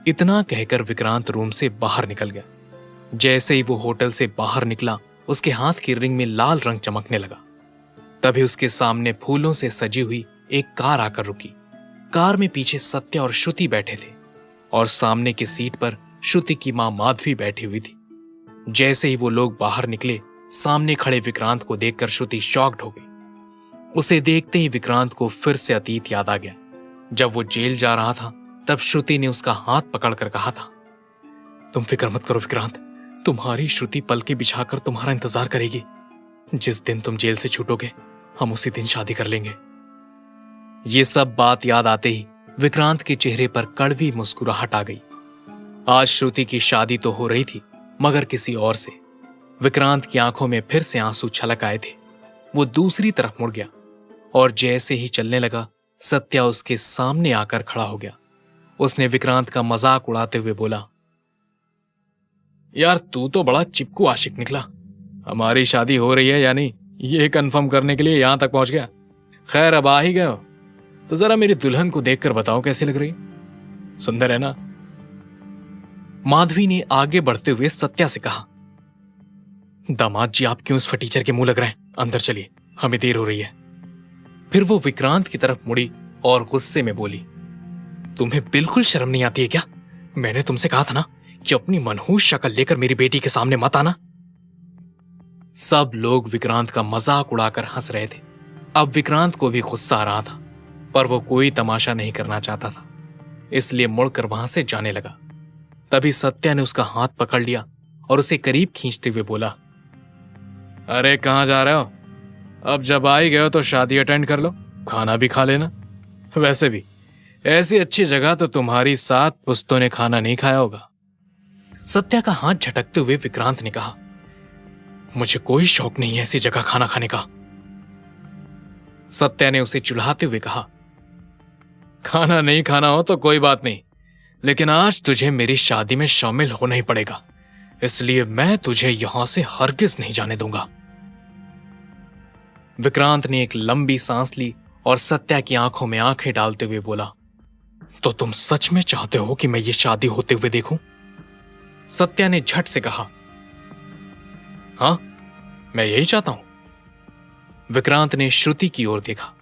इतना कहकर विक्रांत रूम से बाहर निकल गया। जैसे ही वो होटल से बाहर निकला, उसके हाथ की रिंग में लाल रंग चमकने लगा। तभी उसके सामने फूलों से सजी हुई एक कार आकर रुकी। कार में पीछे सत्या और श्रुति बैठे थे और सामने की सीट पर श्रुति की मां माधवी बैठी हुई थी। जैसे ही वो लोग बाहर निकले, सामने खड़े विक्रांत को देखकर श्रुति शॉक्ड हो गई। उसे देखते ही विक्रांत को फिर से अतीत याद आ गया। जब वो जेल जा रहा था, तब श्रुति ने उसका हाथ पकड़कर कहा था, तुम फिक्र मत करो विक्रांत, तुम्हारी श्रुति पलके बिछाकर तुम्हारा इंतजार करेगी। जिस दिन तुम जेल से छूटोगे, हम उसी दिन शादी कर लेंगे। ये सब बात याद आते ही विक्रांत के चेहरे पर कड़वी मुस्कुराहट आ गई। आज श्रुति की शादी तो हो रही थी, मगर किसी और से। विक्रांत की आंखों में फिर से आंसू छलक आए थे। वो दूसरी तरफ मुड़ गया और जैसे ही चलने लगा, सत्या उसके सामने आकर खड़ा हो गया। उसने विक्रांत का मजाक उड़ाते हुए बोला, यार तू तो बड़ा चिपकू आशिक निकला। हमारी शादी हो रही है या नहीं, ये कंफर्म करने के लिए यहां तक पहुंच गया। खैर अब आ ही गए हो तो जरा मेरी दुल्हन को देखकर बताओ कैसी लग रही, सुंदर है ना? माधवी ने आगे बढ़ते हुए सत्या से कहा, दामाद जी आप क्यों इस फटीचर के मुंह लग रहे हैं, अंदर चलिए, हमें देर हो रही है। फिर वो विक्रांत की तरफ मुड़ी और गुस्से में बोली, तुम्हें बिल्कुल शर्म नहीं आती है क्या? मैंने तुमसे कहा था ना कि अपनी मनहूस शक्ल लेकर मेरी बेटी के सामने मत आना। सब लोग विक्रांत का मजाक उड़ाकर हंस रहे थे। अब विक्रांत को भी गुस्सा आ रहा था, पर वो कोई तमाशा नहीं करना चाहता था, इसलिए मुड़कर वहां से जाने लगा। तभी सत्या ने उसका हाथ पकड़ लिया और उसे करीब खींचते हुए बोला, अरे कहां जा रहे हो? अब जब आ ही गए हो तो शादी अटेंड कर लो, खाना भी खा लेना। वैसे भी ऐसी अच्छी जगह तो तुम्हारी 7 पुश्तों ने खाना नहीं खाया होगा। सत्या का हाथ झटकते हुए विक्रांत ने कहा, मुझे कोई शौक नहीं है ऐसी जगह खाना खाने का। सत्या ने उसे चिढ़ाते हुए कहा, खाना नहीं खाना हो तो कोई बात नहीं, लेकिन आज तुझे मेरी शादी में शामिल होना ही पड़ेगा, इसलिए मैं तुझे यहां से हरगिज नहीं जाने दूंगा। विक्रांत ने एक लंबी सांस ली और सत्या की आंखों में आंखें डालते हुए बोला, तो तुम सच में चाहते हो कि मैं ये शादी होते हुए देखूं? सत्या ने झट से कहा, हाँ मैं यही चाहता हूं। विक्रांत ने श्रुति की ओर देखा।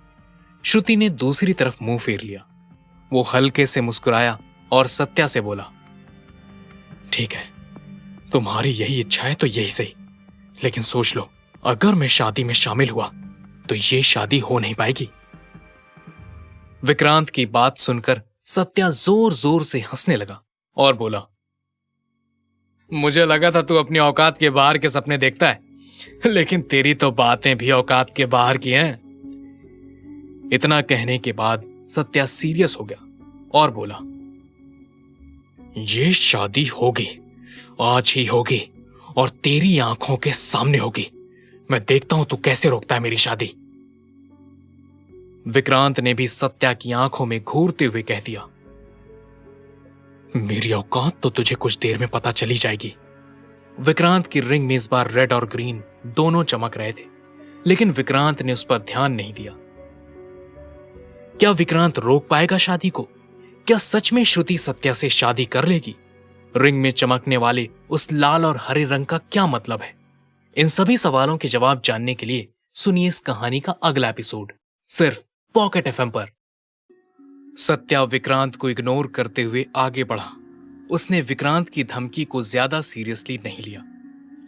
श्रुति ने दूसरी तरफ मुंह फेर लिया। वो हल्के से मुस्कुराया और सत्या से बोला, ठीक है, तुम्हारी यही इच्छा है तो यही सही, लेकिन सोच लो, अगर मैं शादी में शामिल हुआ तो ये शादी हो नहीं पाएगी। विक्रांत की बात सुनकर सत्या जोर जोर से हंसने लगा और बोला, मुझे लगा था तू अपनी औकात के बाहर के सपने देखता है, लेकिन तेरी तो बातें भी औकात के बाहर की हैं। इतना कहने के बाद सत्या सीरियस हो गया और बोला, ये शादी होगी, आज ही होगी और तेरी आंखों के सामने होगी। मैं देखता हूं तू कैसे रोकता है मेरी शादी। विक्रांत ने भी सत्या की आंखों में घूरते हुए कह दिया, मेरी औकात तो तुझे कुछ देर में पता चली जाएगी। विक्रांत की रिंग में इस बार रेड और ग्रीन दोनों चमक रहे थे। लेकिन विक्रांत ने उस पर ध्यान नहीं दिया। क्या विक्रांत रोक पाएगा शादी को? क्या सच में श्रुति सत्या से शादी कर लेगी? रिंग में चमकने वाले उस लाल और हरे रंग का क्या मतलब है? इन सभी सवालों के जवाब जानने के लिए सुनिए इस कहानी का अगला एपिसोड सिर्फ पॉकेट एफएम पर। सत्या विक्रांत को इग्नोर करते हुए आगे बढ़ा। उसने विक्रांत की धमकी को ज्यादा सीरियसली नहीं लिया,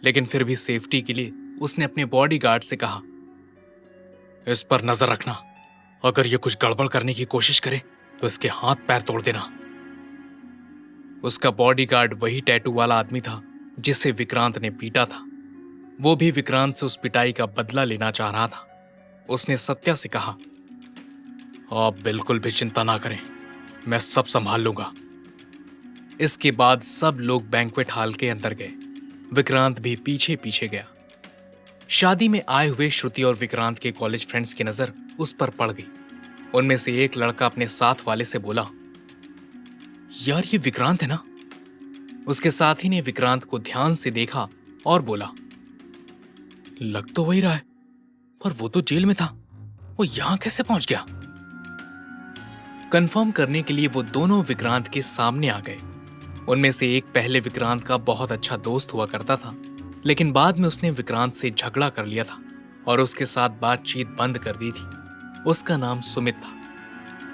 लेकिन फिर भी सेफ्टी के लिए उसने अपने बॉडीगार्ड से कहा, इस पर नजर रखना। अगर ये कुछ गड़बड़ करने की कोशिश करे तो इसके हाथ पैर तोड़ देना। उसका बॉडीगार्ड वही टैटू वाला आदमी था जिसे विक्रांत ने पीटा था। वो भी विक्रांत से उस पिटाई का बदला लेना चाह रहा था। उसने सत्या से कहा, आप बिल्कुल भी चिंता ना करें, मैं सब संभाल लूंगा। इसके बाद सब लोग बैंक्वेट हॉल के अंदर गए। विक्रांत भी पीछे पीछे गया। शादी में आए हुए श्रुति और विक्रांत के कॉलेज फ्रेंड्स की नजर उस पर पड़ गई। उनमें से एक लड़का अपने साथ वाले से बोला, यार ये विक्रांत है ना? उसके साथी ने विक्रांत को ध्यान से देखा और बोला, लग तो वही रहा है, पर वो तो जेल में था, वो यहां कैसे पहुंच गया? कंफर्म करने के लिए वो दोनों विक्रांत के सामने आ गए। उनमें से एक पहले विक्रांत का बहुत अच्छा दोस्त हुआ करता था, लेकिन बाद में उसने विक्रांत से झगड़ा कर लिया था और उसके साथ बातचीत बंद कर दी थी। उसका नाम सुमित था।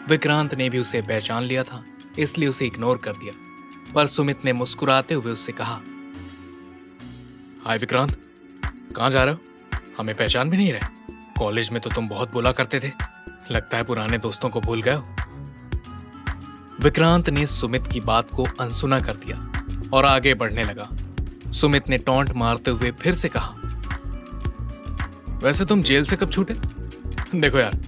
विक्रांत ने भी उसे पहचान लिया था, इसलिए उसे इग्नोर कर दिया। पर सुमित ने मुस्कुराते हुए उससे कहा, हाय विक्रांत, कहाँ जा रहे हो? हमें पहचान भी नहीं रहे। कॉलेज में तो तुम बहुत बोला करते थे, लगता है पुराने दोस्तों को भूल गए हो। विक्रांत ने सुमित की बात को अनसुना कर दिया और आगे बढ़ने लगा। सुमित ने टॉन्ट मारते हुए फिर से कहा, वैसे तुम जेल से कब छूटे? देखो यार,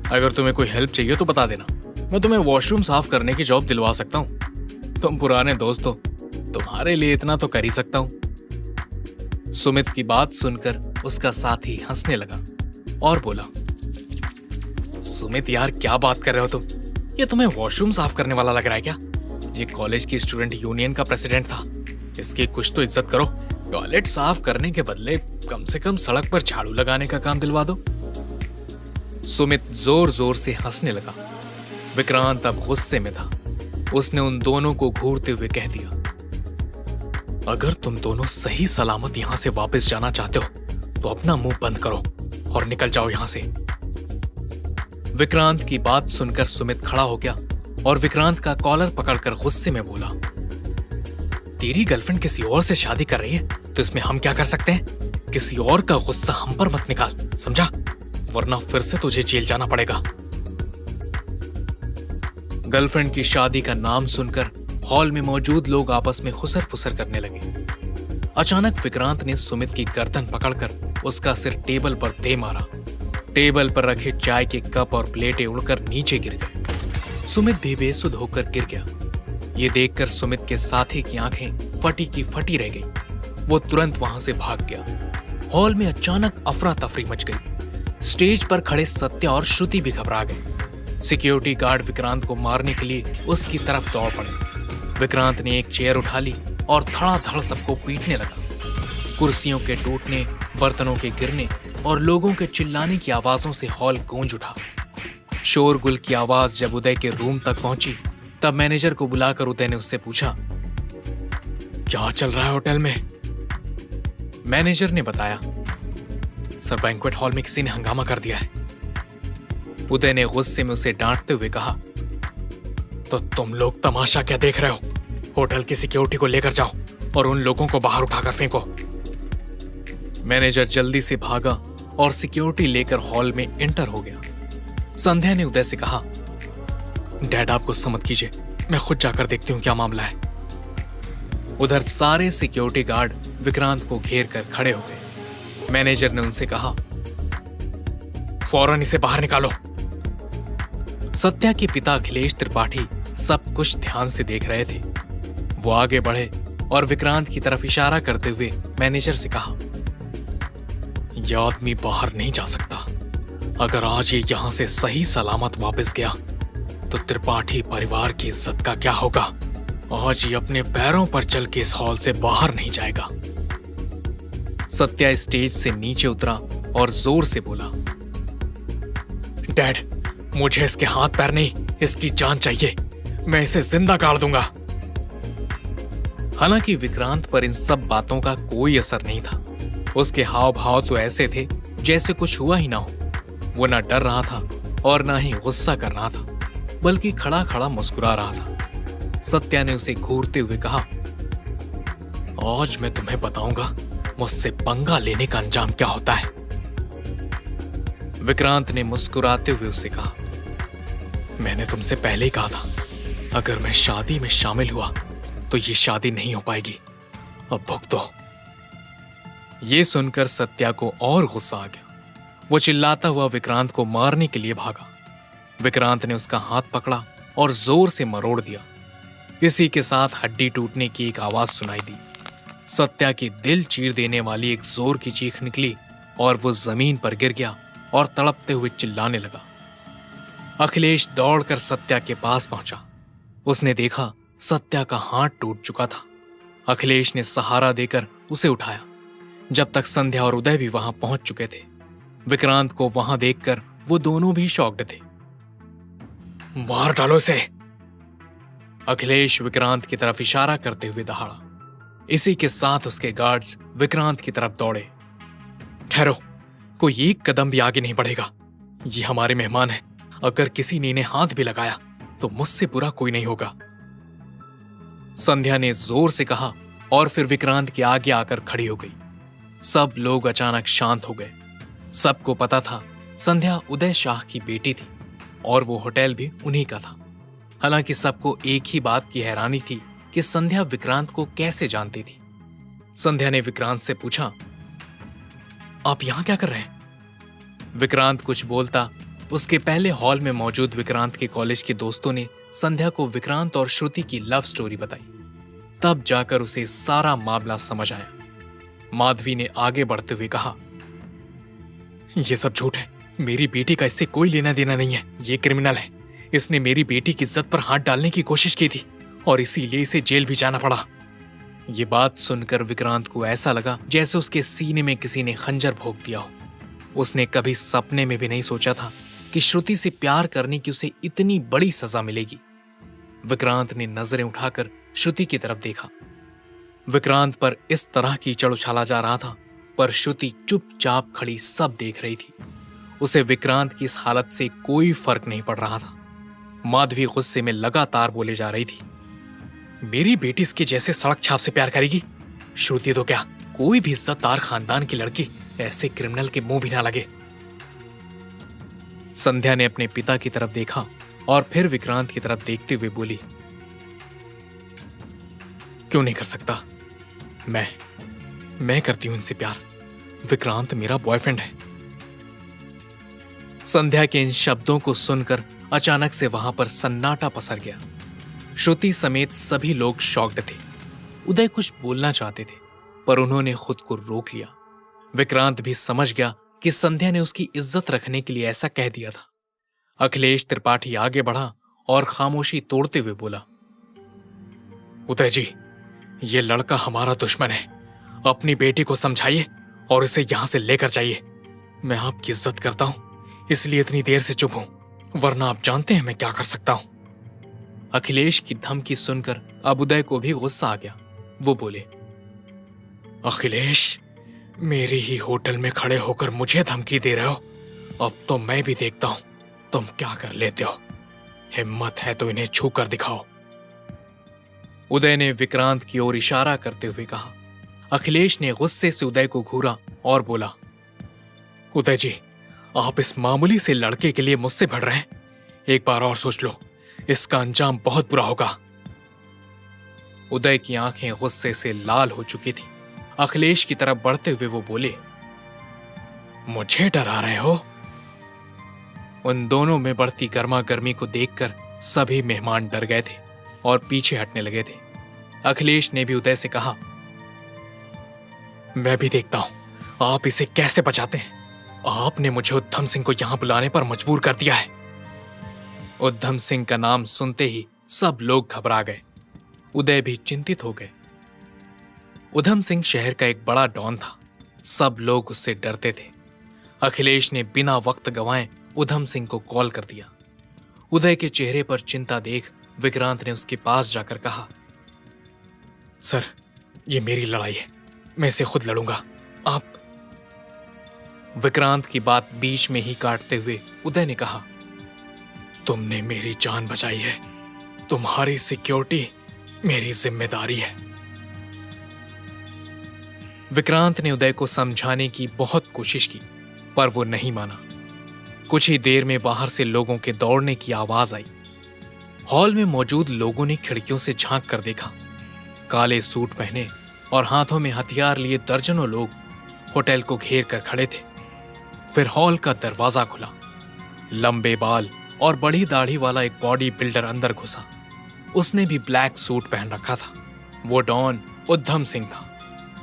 अगर तुम्हें कोई हेल्प चाहिए तो बता देना, मैं तुम्हें वॉशरूम साफ करने की जॉब दिलवा सकता हूं। तुम पुराने दोस्त हो, तुम्हारे लिए इतना तो कर ही सकता हूं। सुमित की बात सुनकर उसका साथी हंसने लगा और बोला, सुमित यार क्या बात कर रहे हो तुम? ये तुम्हें वॉशरूम साफ करने वाला लग रहा है क्या? ये कॉलेज की स्टूडेंट यूनियन का प्रेसिडेंट था, इसकी कुछ तो इज्जत करो। टॉयलेट साफ करने के बदले कम से कम सड़क पर झाड़ू लगाने का काम दिलवा दो। सुमित जोर जोर से हंसने लगा। विक्रांत अब गुस्से में था। उसने उन दोनों को घूरते हुए कह दिया, अगर तुम दोनों सही सलामत यहां से वापस जाना चाहते हो तो अपना मुंह बंद करो और निकल जाओ यहां से। विक्रांत की बात सुनकर सुमित खड़ा हो गया और विक्रांत का कॉलर पकड़कर गुस्से में बोला, तेरी गर्लफ्रेंड किसी और से शादी कर रही है तो इसमें हम क्या कर सकते हैं? किसी और का गुस्सा हम पर मत निकाल, समझा? वरना फिर से तुझे जेल जाना पड़ेगा। गर्लफ्रेंड की शादी का नाम सुनकर हॉल में मौजूद लोग आपस में खुसर फुसर करने लगे। अचानक विक्रांत ने सुमित की गर्दन पकड़कर उसका सिर टेबल पर दे मारा। टेबल पर रखे चाय के कप और प्लेटें उड़कर नीचे गिर गए। सुमित भी बेसुध होकर गिर गया। ये देखकर सुमित के साथी की आंखें फटी की फटी रह गई। वो तुरंत वहां से भाग गया। हॉल में अचानक अफरा तफरी मच गई। स्टेज पर खड़े सत्या और श्रुति भी घबरा गए। सिक्योरिटी गार्ड विक्रांत को मारने के लिए उसकी तरफ दौड़ पड़े। विक्रांत ने एक चेयर उठा ली और धड़ाधड़ सबको पीटने लगा। कुर्सियों के टूटने, बर्तनों के गिरने और लोगों के चिल्लाने की आवाजों से हॉल गूंज उठा। शोरगुल की आवाज जब उदय के रूम तक पहुंची तब मैनेजर को बुलाकर उदय ने उससे पूछा, क्या चल रहा है होटल में? मैनेजर ने बताया, सर बैंक्वेट हॉल में किसी ने हंगामा कर दिया है। उदय ने गुस्से में उसे डांटते हुए कहा, तो तुम लोग तमाशा क्या देख रहे हो? होटल की सिक्योरिटी को लेकर जाओ और उन लोगों को बाहर उठाकर फेंको। मैनेजर जल्दी से भागा और सिक्योरिटी लेकर हॉल में एंटर हो गया। संध्या ने उदय से कहा, डैड आप गुस्सा मत कीजिए, मैं खुद जाकर देखती हूँ क्या मामला है। उधर सारे सिक्योरिटी गार्ड विक्रांत को घेर कर खड़े हो गए। मैनेजर ने उनसे कहा, फौरन इसे बाहर निकालो। सत्या के पिता अखिलेश त्रिपाठी सब कुछ ध्यान से देख रहे थे। वो आगे बढ़े और विक्रांत की तरफ इशारा करते हुए मैनेजर से कहा, यह आदमी बाहर नहीं जा सकता। अगर आज ये यहां से सही सलामत वापस गया तो त्रिपाठी परिवार की इज्जत का क्या होगा? आज ये अपने पैरों पर चल के इस हॉल से बाहर नहीं जाएगा। सत्या स्टेज से नीचे उतरा और जोर से बोला, डैड, मुझे इसके हाथ पैर नहीं, इसकी जान चाहिए। मैं इसे जिंदा गाड़ दूंगा। हालांकि विक्रांत पर इन सब बातों का कोई असर नहीं था। उसके हाव भाव तो ऐसे थे जैसे कुछ हुआ ही ना हो। वो ना डर रहा था और ना ही गुस्सा कर रहा था, बल्कि खड़ा खड़ा मुस्कुरा रहा था। सत्या ने उसे घूरते हुए कहा, आज मैं तुम्हें बताऊंगा मुझसे पंगा लेने का अंजाम क्या होता है। विक्रांत ने मुस्कुराते हुए उससे कहा, मैंने तुमसे पहले ही कहा था, अगर मैं शादी में शामिल हुआ तो ये शादी नहीं हो पाएगी। अब भुगतो। ये सुनकर सत्या को और गुस्सा आ गया। वो चिल्लाता हुआ विक्रांत को मारने के लिए भागा। विक्रांत ने उसका हाथ पकड़ा और जोर से मरोड़ दिया। इसी के साथ हड्डी टूटने की एक आवाज सुनाई दी। सत्या की दिल चीर देने वाली एक जोर की चीख निकली और वो जमीन पर गिर गया और तड़पते हुए चिल्लाने लगा। अखिलेश दौड़कर सत्या के पास पहुंचा। उसने देखा सत्या का हाथ टूट चुका था। अखिलेश ने सहारा देकर उसे उठाया। जब तक संध्या और उदय भी वहां पहुंच चुके थे। विक्रांत को वहां देखकर वो दोनों भी शॉक्ड थे। मार डालो इसे, अखिलेश विक्रांत की तरफ इशारा करते हुए दहाड़ा। इसी के साथ उसके गार्ड्स विक्रांत की तरफ दौड़े। ठहरो, कोई एक कदम भी आगे नहीं बढ़ेगा। ये हमारे मेहमान हैं। अगर किसी ने इन्हें हाथ भी लगाया तो मुझसे बुरा कोई नहीं होगा, संध्या ने जोर से कहा और फिर विक्रांत के आगे आकर खड़ी हो गई। सब लोग अचानक शांत हो गए। सबको पता था संध्या उदय शाह की बेटी थी और वो होटल भी उन्हीं का था। हालांकि सबको एक ही बात की हैरानी थी कि संध्या विक्रांत को कैसे जानती थी। संध्या ने विक्रांत से पूछा, आप यहां क्या कर रहे हैं? विक्रांत कुछ बोलता उसके पहले हॉल में मौजूद विक्रांत के कॉलेज के दोस्तों ने संध्या को विक्रांत और श्रुति की लव स्टोरी बताई। तब जाकर उसे सारा मामला समझ आया। माधवी ने आगे बढ़ते हुए कहा, यह सब झूठ है। मेरी बेटी का इससे कोई लेना देना नहीं है। ये क्रिमिनल है। इसने मेरी बेटी की इज्जत पर हाथ डालने की कोशिश की थी और इसीलिए इसे जेल भी जाना पड़ा। ये बात सुनकर विक्रांत को ऐसा लगा जैसे उसके सीने में किसी ने खंजर भोंक दिया हो। उसने कभी सपने में भी नहीं सोचा था कि श्रुति से प्यार करने की उसे इतनी बड़ी सजा मिलेगी। विक्रांत ने नजरें उठाकर श्रुति की तरफ देखा। विक्रांत पर इस तरह कीचड़ उछाला जा रहा था, पर श्रुति चुपचाप खड़ी सब देख रही थी। उसे विक्रांत की इस हालत से कोई फर्क नहीं पड़ रहा था। माधवी गुस्से में लगातार बोले जा रही थी, मेरी बेटी इसके जैसे सड़क छाप से प्यार करेगी? श्रुति तो क्या, कोई भी इज्जतदार खानदान की लड़की ऐसे क्रिमिनल के मुंह भी ना लगे। संध्या ने अपने पिता की तरफ देखा और फिर विक्रांत की तरफ देखते हुए बोली, क्यों नहीं कर सकता? मैं करती हूं इनसे प्यार। विक्रांत मेरा बॉयफ्रेंड है। संध्या के इन शब्दों को सुनकर अचानक से वहां पर सन्नाटा पसर गया। श्रुति समेत सभी लोग शॉक्ड थे। उदय कुछ बोलना चाहते थे, पर उन्होंने खुद को रोक लिया। विक्रांत भी समझ गया कि संध्या ने उसकी इज्जत रखने के लिए ऐसा कह दिया था। अखिलेश त्रिपाठी आगे बढ़ा और खामोशी तोड़ते हुए बोला, उदय जी, ये लड़का हमारा दुश्मन है। अपनी बेटी को समझाइए और इसे यहां से लेकर जाइए। मैं आपकी इज्जत करता हूं, इसलिए इतनी देर से चुप हूं, वरना आप जानते हैं मैं क्या कर सकता हूं। अखिलेश की धमकी सुनकर अब उदय को भी गुस्सा आ गया। वो बोले, अखिलेश, मेरे ही होटल में खड़े होकर मुझे धमकी दे रहे हो? अब तो मैं भी देखता हूं तुम क्या कर लेते हो। हिम्मत है तो इन्हें छू कर दिखाओ। उदय ने विक्रांत की ओर इशारा करते हुए कहा। अखिलेश ने गुस्से से उदय को घूरा और बोला, उदय जी, आप इस मामूली से लड़के के लिए मुझसे भिड़ रहे हैं? एक बार और सोच लो, इसका अंजाम बहुत बुरा होगा। उदय की आंखें गुस्से से लाल हो चुकी थी। अखिलेश की तरफ बढ़ते हुए वो बोले, मुझे डरा रहे हो? उन दोनों में बढ़ती गर्मा गर्मी को देखकर सभी मेहमान डर गए थे और पीछे हटने लगे थे। अखिलेश ने भी उदय से कहा, मैं भी देखता हूं आप इसे कैसे बचाते हैं। आपने मुझे उद्धम सिंह को यहां बुलाने पर मजबूर कर दिया है। उद्धम सिंह का नाम सुनते ही सब लोग घबरा गए। उदय भी चिंतित हो गए। उद्धम सिंह शहर का एक बड़ा डॉन था। सब लोग उससे डरते थे। अखिलेश ने बिना वक्त गंवाए उधम सिंह को कॉल कर दिया। उदय के चेहरे पर चिंता देख विक्रांत ने उसके पास जाकर कहा, सर, ये मेरी लड़ाई है, मैं इसे खुद लड़ूंगा, आप। विक्रांत की बात बीच में ही काटते हुए उदय ने कहा, तुमने मेरी जान बचाई है, तुम्हारी सिक्योरिटी मेरी जिम्मेदारी है। विक्रांत ने उदय को समझाने की बहुत कोशिश की, पर वो नहीं माना। कुछ ही देर में बाहर से लोगों के दौड़ने की आवाज आई। हॉल में मौजूद लोगों ने खिड़कियों से झांक कर देखा। काले सूट पहने और हाथों में हथियार लिए दर्जनों लोग होटल को घेर कर खड़े थे। फिर हॉल का दरवाजा खुला। लंबे बाल और बड़ी दाढ़ी वाला एक बॉडी बिल्डर अंदर घुसा। उसने भी ब्लैक सूट पहन रखा था। वो डॉन उधम सिंह था।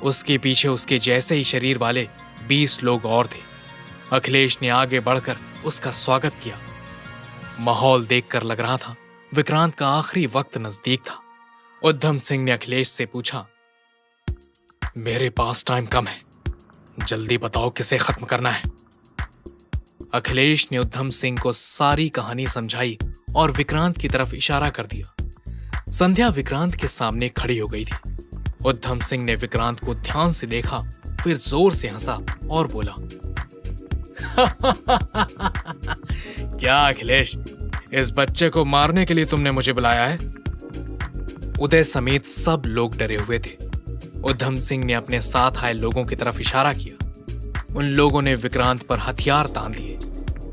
उसके पीछे उसके जैसे ही शरीर वाले 20 लोग और थे। अखिलेश ने आगे बढ़कर उसका स्वागत किया। माहौल देखकर लग रहा था विक्रांत का आखिरी वक्त नजदीक था। उधम सिंह ने अखिलेश से पूछा, मेरे पास टाइम कम है, जल्दी बताओ किसे खत्म करना है। अखिलेश ने उधम सिंह को सारी कहानी समझाई और विक्रांत की तरफ इशारा कर दिया। संध्या विक्रांत के सामने खड़ी हो गई थी। उधम सिंह ने विक्रांत को ध्यान से देखा, फिर जोर से हंसा और बोला, क्या अखिलेश, इस बच्चे को मारने के लिए तुमने मुझे बुलाया है? उदय समेत सब लोग डरे हुए थे। उधम सिंह ने अपने साथ आए लोगों की तरफ इशारा किया। उन लोगों ने विक्रांत पर हथियार तान दिए।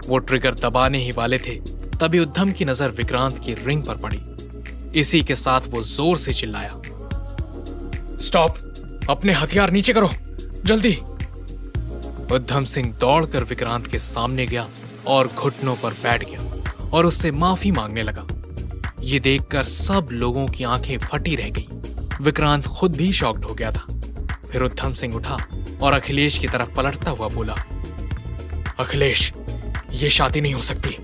वो ट्रिगर दबाने ही वाले थे, तभी उधम की नजर विक्रांत की रिंग पर पड़ी। इसी के साथ वो जोर से चिल्लाया, स्टॉप, अपने हथियार नीचे करो, जल्दी। उधम सिंह दौड़कर विक्रांत के सामने गया और घुटनों पर बैठ गया और उससे माफी मांगने लगा। ये देखकर सब लोगों की आंखें फटी रह गईं। विक्रांत खुद भी शॉक्ड हो गया था। फिर उधम सिंह उठा और अखिलेश की तरफ पलटता हुआ बोला, अखिलेश, ये शादी नहीं हो सकती,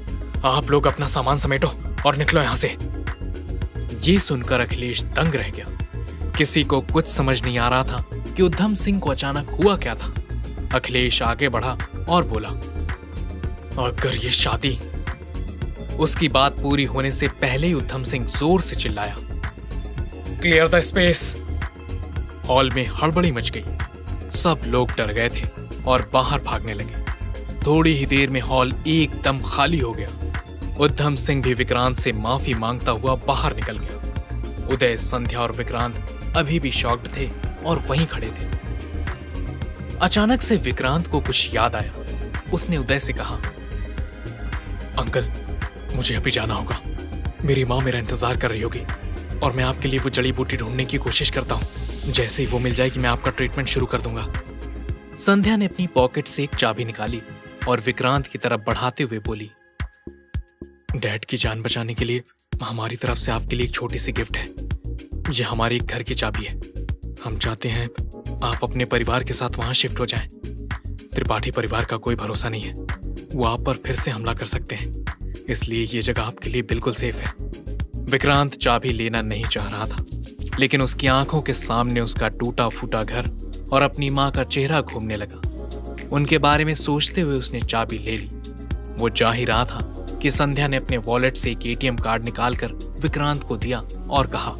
आप लोग अपना सामान समेटो और निकलो यहां से। ये सुनकर अखिलेश दंग रह गया। किसी को कुछ समझ नहीं आ रहा था कि उधम सिंह को अचानक हुआ क्या था। अखिलेश आगे बढ़ा और बोला, अगर ये शादी। उसकी बात पूरी होने से पहले ही उधम सिंह जोर से चिल्लाया, क्लियर द स्पेस। हॉल में हड़बड़ी मच गई। सब लोग डर गए थे और बाहर भागने लगे। थोड़ी ही देर में हॉल एकदम खाली हो गया। उधम सिंह भी विक्रांत से माफी मांगता हुआ बाहर निकल गया। उदय, संध्या और विक्रांत अभी भी शॉक्ड थे और वहीं खड़े थे। अचानक से विक्रांत को कुछ याद आया। उसने उदय से कहा, अंकल, मुझे अभी जाना होगा। मेरी माँ मेरा इंतजार कर रही होगी और मैं आपके लिए वो जड़ी बूटी ढूंढने की कोशिश करता हूँ। जैसे ही वो मिल जाएगी मैं आपका ट्रीटमेंट शुरू कर दूंगा। संध्या ने अपनी पॉकेट से एक चाबी निकाली और विक्रांत की तरफ बढ़ाते हुए बोली, डैड की जान बचाने के लिए हमारी तरफ से आपके लिए एक छोटी सी गिफ्ट है। ये हमारे एक घर की चाबी है। हम चाहते हैं आप अपने परिवार के साथ वहां शिफ्ट हो जाएं। त्रिपाठी परिवार का कोई भरोसा नहीं है, वो आप पर फिर से हमला कर सकते हैं, इसलिए ये जगह आपके लिए बिल्कुल सेफ है। विक्रांत चाबी लेना नहीं चाह रहा था, लेकिन उसकी आंखों के सामने उसका टूटा फूटा घर और अपनी माँ का चेहरा घूमने लगा। उनके बारे में सोचते हुए उसने चाबी ले ली। वो जा ही रहा था कि संध्या ने अपने वॉलेट से एक एटीएम कार्ड निकालकर विक्रांत को दिया और कहा,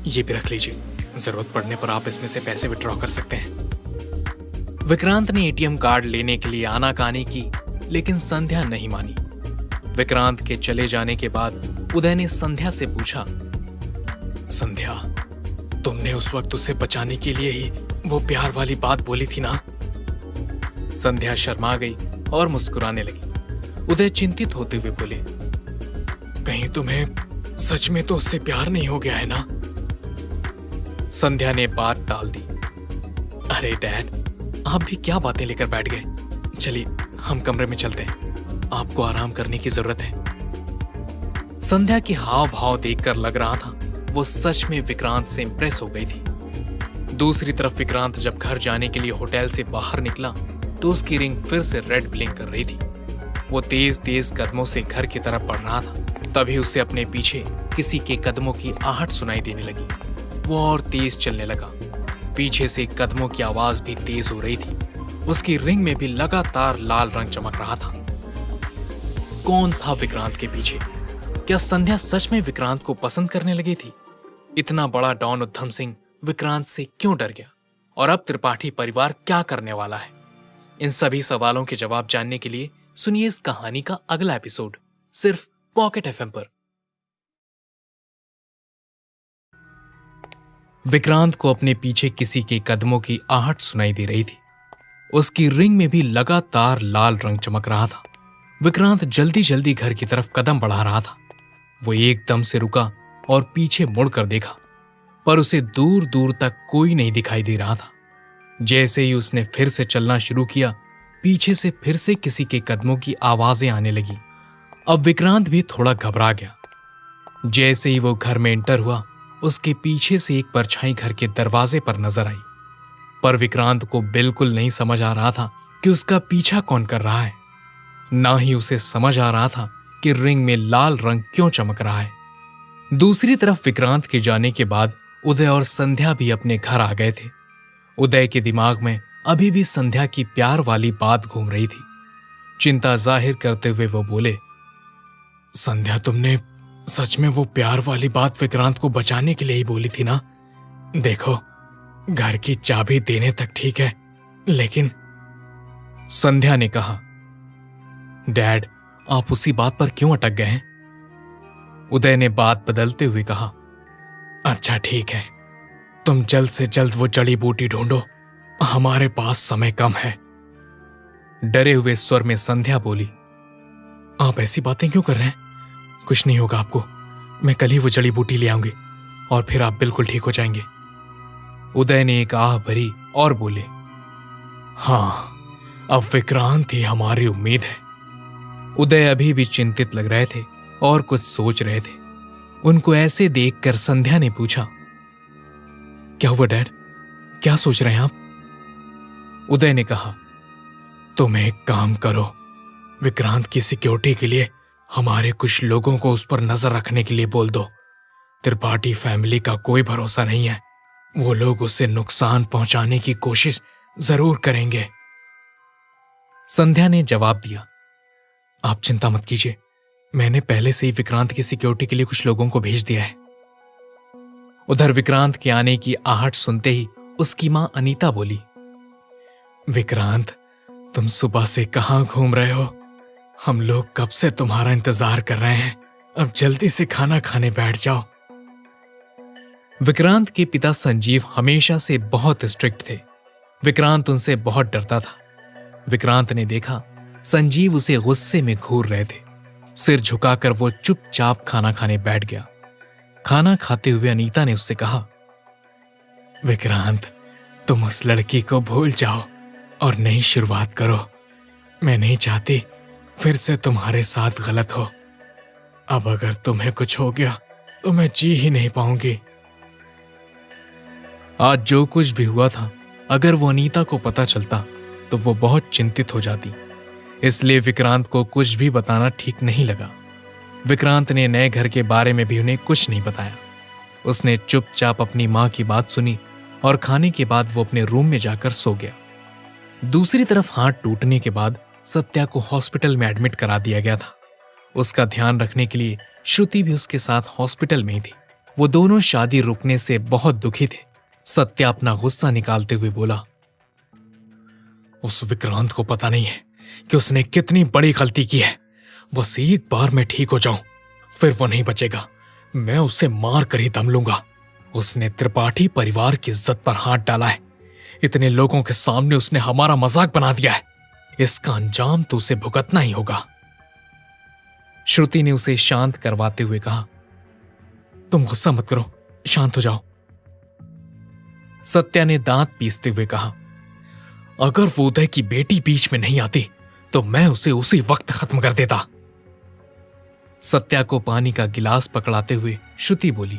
ये भी रख लीजिए, जरूरत पड़ने पर आप इसमें से पैसे विड्रॉ कर सकते हैं। विक्रांत ने एटीएम कार्ड लेने के लिए आनाकानी की, लेकिन संध्या नहीं मानी। विक्रांत के चले जाने के बाद उदय ने संध्या से पूछा, संध्या, तुमने उस वक्त उसे बचाने के लिए ही वो प्यार वाली बात बोली थी ना? संध्या शर्मा गई और मुस्कुराने लगी। उदय चिंतित होते हुए बोले, कहीं तुम्हें सच में तो उससे प्यार नहीं हो गया है ना? संध्या ने बात टाल दी। अरे डैड, आप भी क्या बातें लेकर बैठ गए? चलिए हम कमरे में चलते हैं, आपको आराम करने की जरूरत है। संध्या की हाव भाव देखकर लग रहा था वो सच में विक्रांत से इंप्रेस हो गई थी। दूसरी तरफ विक्रांत जब घर जाने के लिए होटल से बाहर निकला तो उसकी रिंग फिर से रेड ब्लिंक कर रही थी। वो तेज तेज कदमों से घर की तरफ बढ़ रहा था। तभी उसे अपने पीछे किसी के कदमों की आहट सुनाई देने लगी। वो और तेज चलने लगा। पीछे से कदमों की आवाज भी तेज हो रही थी। उसकी रिंग में भी लगातार लाल रंग चमक रहा था। कौन था विक्रांत के पीछे? क्या संध्या सच में विक्रांत को पसंद करने लगी थी? इतना बड़ा डॉन उद्धम सिंह विक्रांत से क्यों डर गया? और अब त्रिपाठी परिवार क्या करने वाला है? इन सभी सवालों के जवाब जानने के लिए सुनिए इस कहानी का अगला एपिसोड सिर्फ पॉकेट एफएम पर। विक्रांत को अपने पीछे किसी के कदमों की आहट सुनाई दे रही थी। उसकी रिंग में भी लगातार लाल रंग चमक रहा था। विक्रांत जल्दी जल्दी घर की तरफ कदम बढ़ा रहा था। वो एकदम से रुका और पीछे मुड़कर देखा, पर उसे दूर दूर तक कोई नहीं दिखाई दे रहा था। जैसे ही उसने फिर से चलना शुरू किया, पीछे से फिर से किसी के कदमों की आवाजें आने लगी। अब विक्रांत भी थोड़ा घबरा गया। जैसे ही वो घर में एंटर हुआ, उसके पीछे से एक परछाई घर के दरवाजे पर नजर आई, पर विक्रांत को बिल्कुल नहीं समझ आ रहा था कि उसका पीछा कौन कर रहा है। ना ही उसे समझ आ रहा था कि रिंग में लाल रंग क्यों चमक रहा है। दूसरी तरफ विक्रांत के जाने के बाद उदय और संध्या भी अपने घर आ गए थे। उदय के दिमाग में अभी भी संध्या की प्यार वाली बात घूम रही थी। चिंता जाहिर करते हुए वो बोले, संध्या, तुमने सच में वो प्यार वाली बात विक्रांत को बचाने के लिए ही बोली थी ना? देखो, घर की चाबी देने तक ठीक है, लेकिन संध्या ने कहा, डैड, आप उसी बात पर क्यों अटक गए हैं? उदय ने बात बदलते हुए कहा, अच्छा ठीक है, तुम जल्द से जल्द वो जड़ी बूटी ढूंढो, हमारे पास समय कम है। डरे हुए स्वर में संध्या बोली, आप ऐसी बातें क्यों कर रहे हैं? कुछ नहीं होगा आपको, मैं कल ही वो जड़ी बूटी ले आऊंगी और फिर आप बिल्कुल ठीक हो जाएंगे। उदय ने एक आह भरी और बोले, हाँ, अब विक्रांत ही हमारी उम्मीद है। उदय अभी भी चिंतित लग रहे थे और कुछ सोच रहे थे। उनको ऐसे देखकर संध्या ने पूछा, क्या हुआ डैड, क्या सोच रहे हैं आप? उदय ने कहा, तुम एक काम करो, विक्रांत की सिक्योरिटी के लिए हमारे कुछ लोगों को उस पर नजर रखने के लिए बोल दो। त्रिपाठी फैमिली का कोई भरोसा नहीं है, वो लोग उसे नुकसान पहुंचाने की कोशिश जरूर करेंगे। संध्या ने जवाब दिया, आप चिंता मत कीजिए, मैंने पहले से ही विक्रांत की सिक्योरिटी के लिए कुछ लोगों को भेज दिया है। उधर विक्रांत के आने की आहट सुनते ही उसकी मां अनीता बोली, विक्रांत, तुम सुबह से कहां घूम रहे हो? हम लोग कब से तुम्हारा इंतजार कर रहे हैं, अब जल्दी से खाना खाने बैठ जाओ। विक्रांत के पिता संजीव हमेशा से बहुत स्ट्रिक्ट थे। विक्रांत उनसे बहुत डरता था। विक्रांत ने देखा संजीव उसे गुस्से में घूर रहे थे। सिर झुकाकर वो चुपचाप खाना खाने बैठ गया। खाना खाते हुए अनीता ने उससे कहा, विक्रांत, तुम उस लड़की को भूल जाओ और नई शुरुआत करो। मैं नहीं चाहती फिर से तुम्हारे साथ गलत हो। अब अगर तुम्हें कुछ हो गया तो मैं जी ही नहीं पाऊंगी। आज जो कुछ भी हुआ था, अगर वो अनीता को पता चलता तो वो बहुत चिंतित हो जाती। इसलिए विक्रांत को कुछ भी बताना ठीक नहीं लगा। विक्रांत ने नए घर के बारे में भी उन्हें कुछ नहीं बताया। उसने चुपचाप अपनी मां की बात सुनी और खाने के बाद वो अपने रूम में जाकर सो गया। दूसरी तरफ हाथ टूटने के बाद सत्या को हॉस्पिटल में एडमिट करा दिया गया था। उसका ध्यान रखने के लिए श्रुति भी उसके साथ हॉस्पिटल में ही थी। वो दोनों शादी रुकने से बहुत दुखी थे। सत्या अपना गुस्सा निकालते हुए बोला, उस विक्रांत को पता नहीं है कि उसने कितनी बड़ी गलती की है। बस एक बार मैं ठीक हो जाऊं, फिर वो नहीं बचेगा। मैं उसे मार कर ही दम लूंगा। उसने त्रिपाठी परिवार की इज्जत पर हाथ डाला है। इतने लोगों के सामने उसने हमारा मजाक बना दिया है। इसका अंजाम तो उसे भुगतना ही होगा। श्रुति ने उसे शांत करवाते हुए कहा, तुम गुस्सा मत करो, शांत हो जाओ। सत्या ने दांत पीसते हुए कहा, अगर वो उदय की बेटी बीच में नहीं आती तो मैं उसे उसी वक्त खत्म कर देता। सत्या को पानी का गिलास पकड़ाते हुए श्रुति बोली,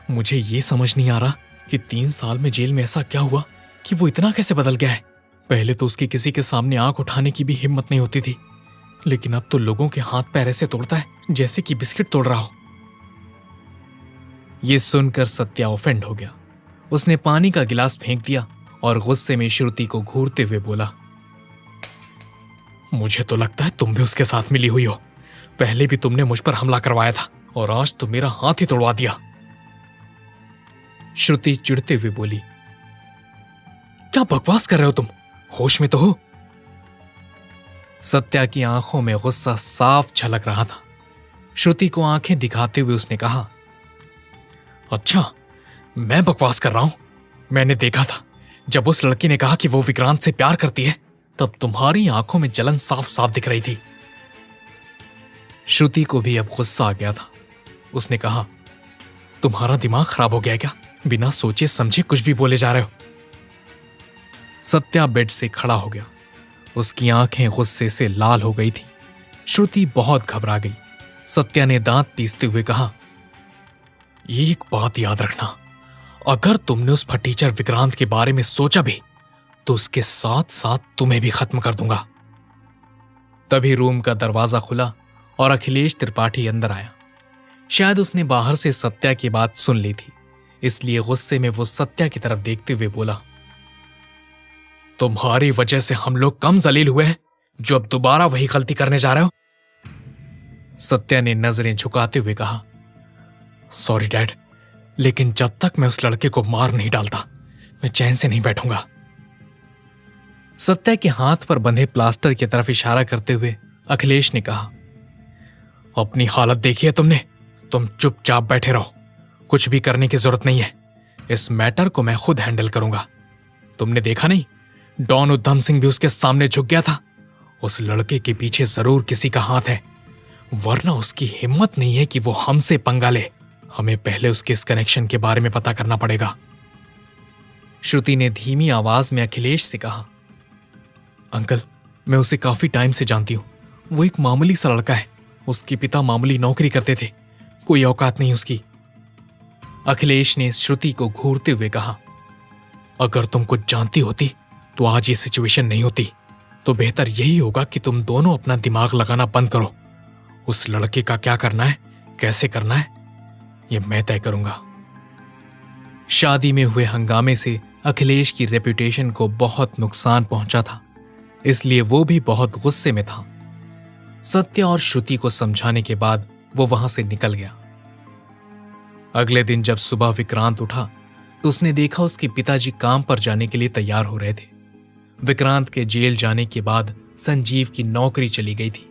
मुझे ये समझ नहीं आ रहा कि 3 साल में जेल में ऐसा क्या हुआ कि वो इतना कैसे बदल गया है। पहले तो उसकी किसी के सामने आंख उठाने की भी हिम्मत नहीं होती थी, लेकिन अब तो लोगों के हाथ पैर ऐसे तोड़ता है जैसे कि बिस्किट तोड़ रहा हो। ये सुनकर सत्या ऑफेंड हो गया। उसने पानी का गिलास फेंक दिया और गुस्से में श्रुति को घूरते हुए बोला, मुझे तो लगता है तुम भी उसके साथ मिली हुई हो। पहले भी तुमने मुझ पर हमला करवाया था और आज तो मेरा हाथ ही तोड़वा दिया। श्रुति चिढ़ते हुए बोली, क्या बकवास कर रहे हो तुम? होश में तो हो? सत्या की आंखों में गुस्सा साफ झलक रहा था। श्रुति को आंखें दिखाते हुए उसने कहा, अच्छा, मैं बकवास कर रहा हूं? मैंने देखा था जब उस लड़की ने कहा कि वो विक्रांत से प्यार करती है, तब तुम्हारी आंखों में जलन साफ साफ दिख रही थी। श्रुति को भी अब गुस्सा आ गया था। उसने कहा, तुम्हारा दिमाग खराब हो गया क्या? बिना सोचे समझे कुछ भी बोले जा रहे हो। सत्या बेड से खड़ा हो गया। उसकी आंखें गुस्से से लाल हो गई थी। श्रुति बहुत घबरा गई। सत्या ने दांत पीसते हुए कहा, एक बात याद रखना, अगर तुमने उस फटीचर विक्रांत के बारे में सोचा भी तो उसके साथ साथ तुम्हें भी खत्म कर दूंगा। तभी रूम का दरवाजा खुला और अखिलेश त्रिपाठी अंदर आया। शायद उसने बाहर से सत्या की बात सुन ली थी, इसलिए गुस्से में वो सत्या की तरफ देखते हुए बोला, तुम्हारी वजह से हम लोग कम जलील हुए हैं जो अब दोबारा वही गलती करने जा रहे हो। सत्या ने नजरें झुकाते हुए कहा, सॉरी डैड, लेकिन जब तक मैं उस लड़के को मार नहीं डालता मैं चैन से नहीं बैठूंगा। सत्या के हाथ पर बंधे प्लास्टर की तरफ इशारा करते हुए अखिलेश ने कहा, अपनी हालत देखी है तुमने? तुम चुपचाप बैठे रहो, कुछ भी करने की जरूरत नहीं है। इस मैटर को मैं खुद हैंडल करूंगा। तुमने देखा नहीं, डॉन उद्धम सिंह भी उसके सामने झुक गया था। उस लड़के के पीछे जरूर किसी का हाथ है, वरना उसकी हिम्मत नहीं है कि वो हमसे पंगा ले। हमें पहले उसके इस कनेक्शन के बारे में पता करना पड़ेगा। श्रुति ने धीमी आवाज में अखिलेश से कहा, अंकल, मैं उसे काफी टाइम से जानती हूं। वो एक मामूली सा लड़का है। उसके पिता मामूली नौकरी करते थे, कोई औकात नहीं उसकी। अखिलेश ने श्रुति को घूरते हुए कहा, अगर तुम कुछ जानती होती तो आज ये सिचुएशन नहीं होती। तो बेहतर यही होगा कि तुम दोनों अपना दिमाग लगाना बंद करो। उस लड़के का क्या करना है, कैसे करना है, ये मैं तय करूंगा। शादी में हुए हंगामे से अखिलेश की रेपुटेशन को बहुत नुकसान पहुंचा था, इसलिए वो भी बहुत गुस्से में था। सत्या और श्रुति को समझाने के बाद वो वहां से निकल गया। अगले दिन जब सुबह विक्रांत उठा तो उसने देखा उसके पिताजी काम पर जाने के लिए तैयार हो रहे थे। विक्रांत के जेल जाने के बाद संजीव की नौकरी चली गई थी,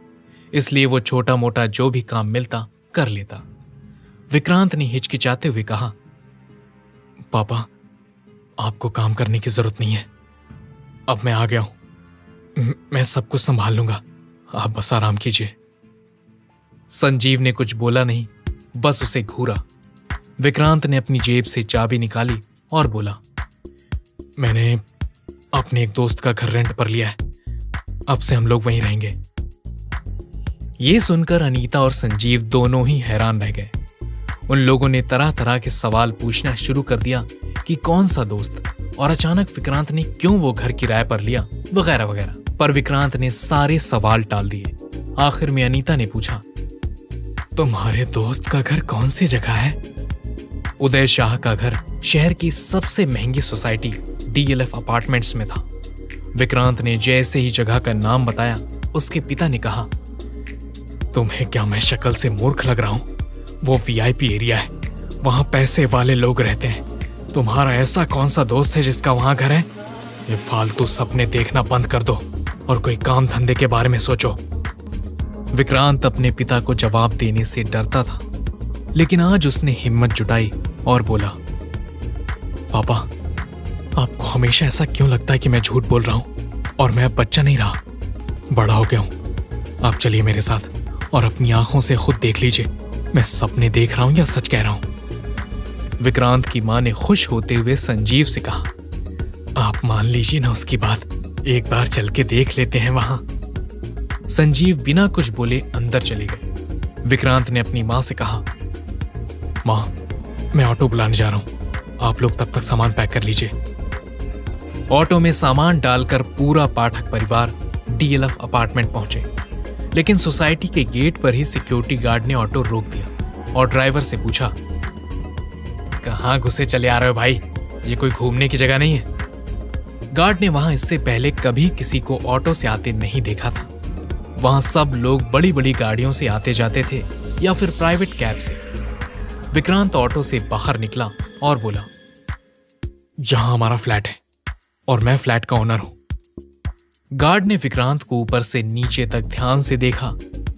इसलिए वो छोटा मोटा जो भी काम मिलता कर लेता। विक्रांत ने हिचकिचाते हुए कहा, पापा, आपको काम करने की जरूरत नहीं है। अब मैं आ गया हूं, मैं सब कुछ संभाल लूंगा, आप बस आराम कीजिए। संजीव ने कुछ बोला नहीं, बस उसे घूरा। विक्रांत ने अपनी जेब से चाबी निकाली और बोला, मैंने अपने एक दोस्त का घर रेंट पर लिया है, अब से हम लोग वहीं रहेंगे। ये सुनकर अनीता और संजीव दोनों ही हैरान रह गए। उन लोगों ने तरह तरह के सवाल पूछना शुरू कर दिया कि कौन सा दोस्त, और अचानक विक्रांत ने क्यों वो घर किराए पर लिया, वगैरह वगैरह। पर विक्रांत ने सारे सवाल टाल दिए। आखिर में अनीता ने पूछा, तुम्हारे दोस्त का घर कौन सी जगह है? उदय शाह का घर शहर की सबसे महंगी सोसाइटी DLF अपार्टमेंट्स में था। विक्रांत ने जैसे ही जगह का नाम बताया, उसके पिता ने कहा, तुम्हें क्या मैं शक्ल से मूर्ख लग रहा हूं? वो VIP एरिया है, वहां पैसे वाले लोग रहते हैं। तुम्हारा ऐसा कौन सा दोस्त है जिसका वहां घर है? ये फालतू सपने देखना बंद कर दो और कोई काम धंधे के बारे में सोचो। विक्रांत अपने पिता को जवाब देने से डरता था, लेकिन आज उसने हिम्मत जुटाई और बोला, पापा, आपको हमेशा ऐसा क्यों लगता है कि मैं झूठ बोल रहा हूं और मैं अब बच्चा नहीं रहा, बड़ा हो गया हूं। आप चलिए मेरे साथ और अपनी आंखों से खुद देख लीजिए मैं सपने देख रहा हूं या सच कह रहा हूं। विक्रांत की मां ने खुश होते हुए संजीव से कहा, आप मान लीजिए ना उसकी बात, एक बार चल के देख लेते हैं वहां। संजीव बिना कुछ बोले अंदर चले गए। विक्रांत ने अपनी मां से कहा, मां, मैं ऑटो बुलाने जा रहा हूं, आप लोग तब तक सामान पैक कर लीजिए। ऑटो में सामान डालकर पूरा पाठक परिवार DLF अपार्टमेंट पहुंचे, लेकिन सोसाइटी के गेट पर ही सिक्योरिटी गार्ड ने ऑटो रोक दिया और ड्राइवर से पूछा, कहां घुसे चले आ रहे हो भाई? ये कोई घूमने की जगह नहीं है। गार्ड ने वहां इससे पहले कभी किसी को ऑटो से आते नहीं देखा था। वहां सब लोग बड़ी बड़ी गाड़ियों से आते जाते थे या फिर प्राइवेट कैब से। विक्रांत ऑटो से बाहर निकला और बोला, यहां हमारा फ्लैट है और मैं फ्लैट का ओनर हूं। गार्ड ने विक्रांत को ऊपर से नीचे तक ध्यान से देखा,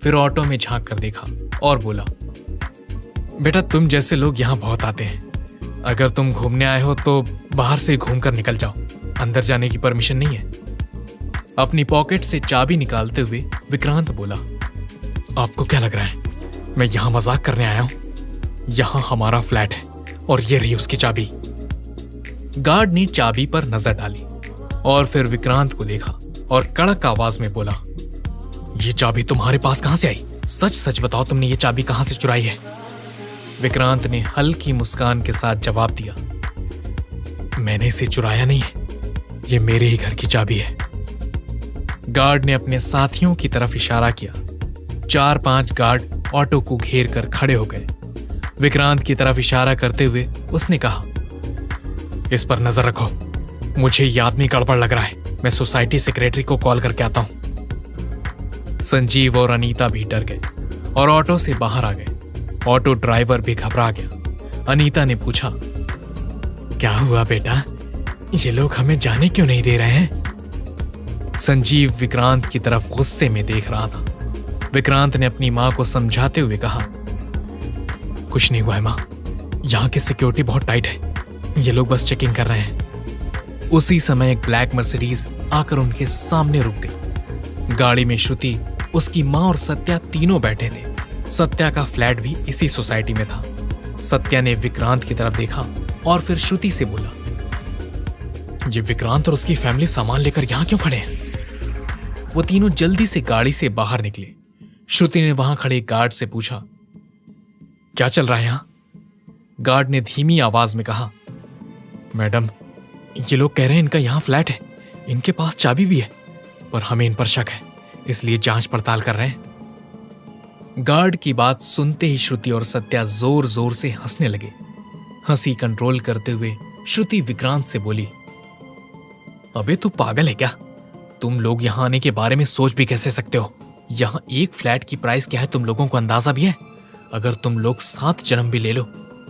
फिर ऑटो में झांक कर देखा और बोला, बेटा तुम जैसे लोग यहां बहुत आते हैं। अगर तुम घूमने आए हो तो बाहर से घूमकर निकल जाओ, अंदर जाने की परमिशन नहीं है। अपनी पॉकेट से चाबी निकालते हुए विक्रांत बोला, आपको क्या लग रहा है मैं यहां मजाक करने आया हूं? यहां हमारा फ्लैट है और ये रही उसकी चाबी। गार्ड ने चाबी पर नजर डाली और फिर विक्रांत को देखा और कड़क आवाज में बोला, ये चाबी तुम्हारे पास कहां से आई? सच सच बताओ, तुमने ये चाबी कहां से चुराई है? विक्रांत ने हल्की मुस्कान के साथ जवाब दिया, मैंने इसे चुराया नहीं है, ये मेरे ही घर की चाबी है। गार्ड ने अपने साथियों की तरफ इशारा किया। 4-5 गार्ड ऑटो को घेर कर खड़े हो गए। विक्रांत की तरफ इशारा करते हुए उसने कहा, इस पर नजर रखो, मुझे ये आदमी गड़बड़ लग रहा है, मैं सोसाइटी सेक्रेटरी को कॉल करके आता हूं। संजीव और अनीता भी डर गए और ऑटो से बाहर आ गए। ऑटो ड्राइवर भी घबरा गया। अनीता ने पूछा, क्या हुआ बेटा, ये लोग हमें जाने क्यों नहीं दे रहे हैं? संजीव विक्रांत की तरफ गुस्से में देख रहा था। विक्रांत ने अपनी मां को समझाते हुए कहा, कुछ नहीं हुआ है मां, यहां की सिक्योरिटी बहुत टाइट है, ये लोग बस चेकिंग कर रहे हैं। उसी समय एक ब्लैक मर्सिडीज आकर उनके सामने रुक गई। गाड़ी में श्रुति, उसकी मां और सत्या तीनों बैठे थे। सत्या का फ्लैट भी इसी सोसाइटी में था। सत्या ने विक्रांत की तरफ देखा और फिर श्रुति से बोला, ये विक्रांत और उसकी फैमिली सामान लेकर यहां क्यों खड़े हैं? वो तीनों जल्दी से गाड़ी से बाहर निकले। श्रुति ने वहां खड़े गार्ड से पूछा, क्या चल रहा है यहां? गार्ड ने धीमी आवाज में कहा, मैडम ये लोग कह रहे हैं इनका यहां फ्लैट है, इनके पास चाबी भी है, पर हमें इन पर शक है, इसलिए जांच पड़ताल कर रहे हैं। गार्ड की बात सुनते ही श्रुति और सत्या जोर जोर से हंसने लगे। हंसी कंट्रोल करते हुए श्रुति विक्रांत से बोली, अबे तू पागल है क्या? तुम लोग यहां आने के बारे में सोच भी कैसे सकते हो? यहां एक फ्लैट की प्राइस क्या है तुम लोगों को अंदाजा भी है? अगर तुम लोग 7 जन्म भी ले लो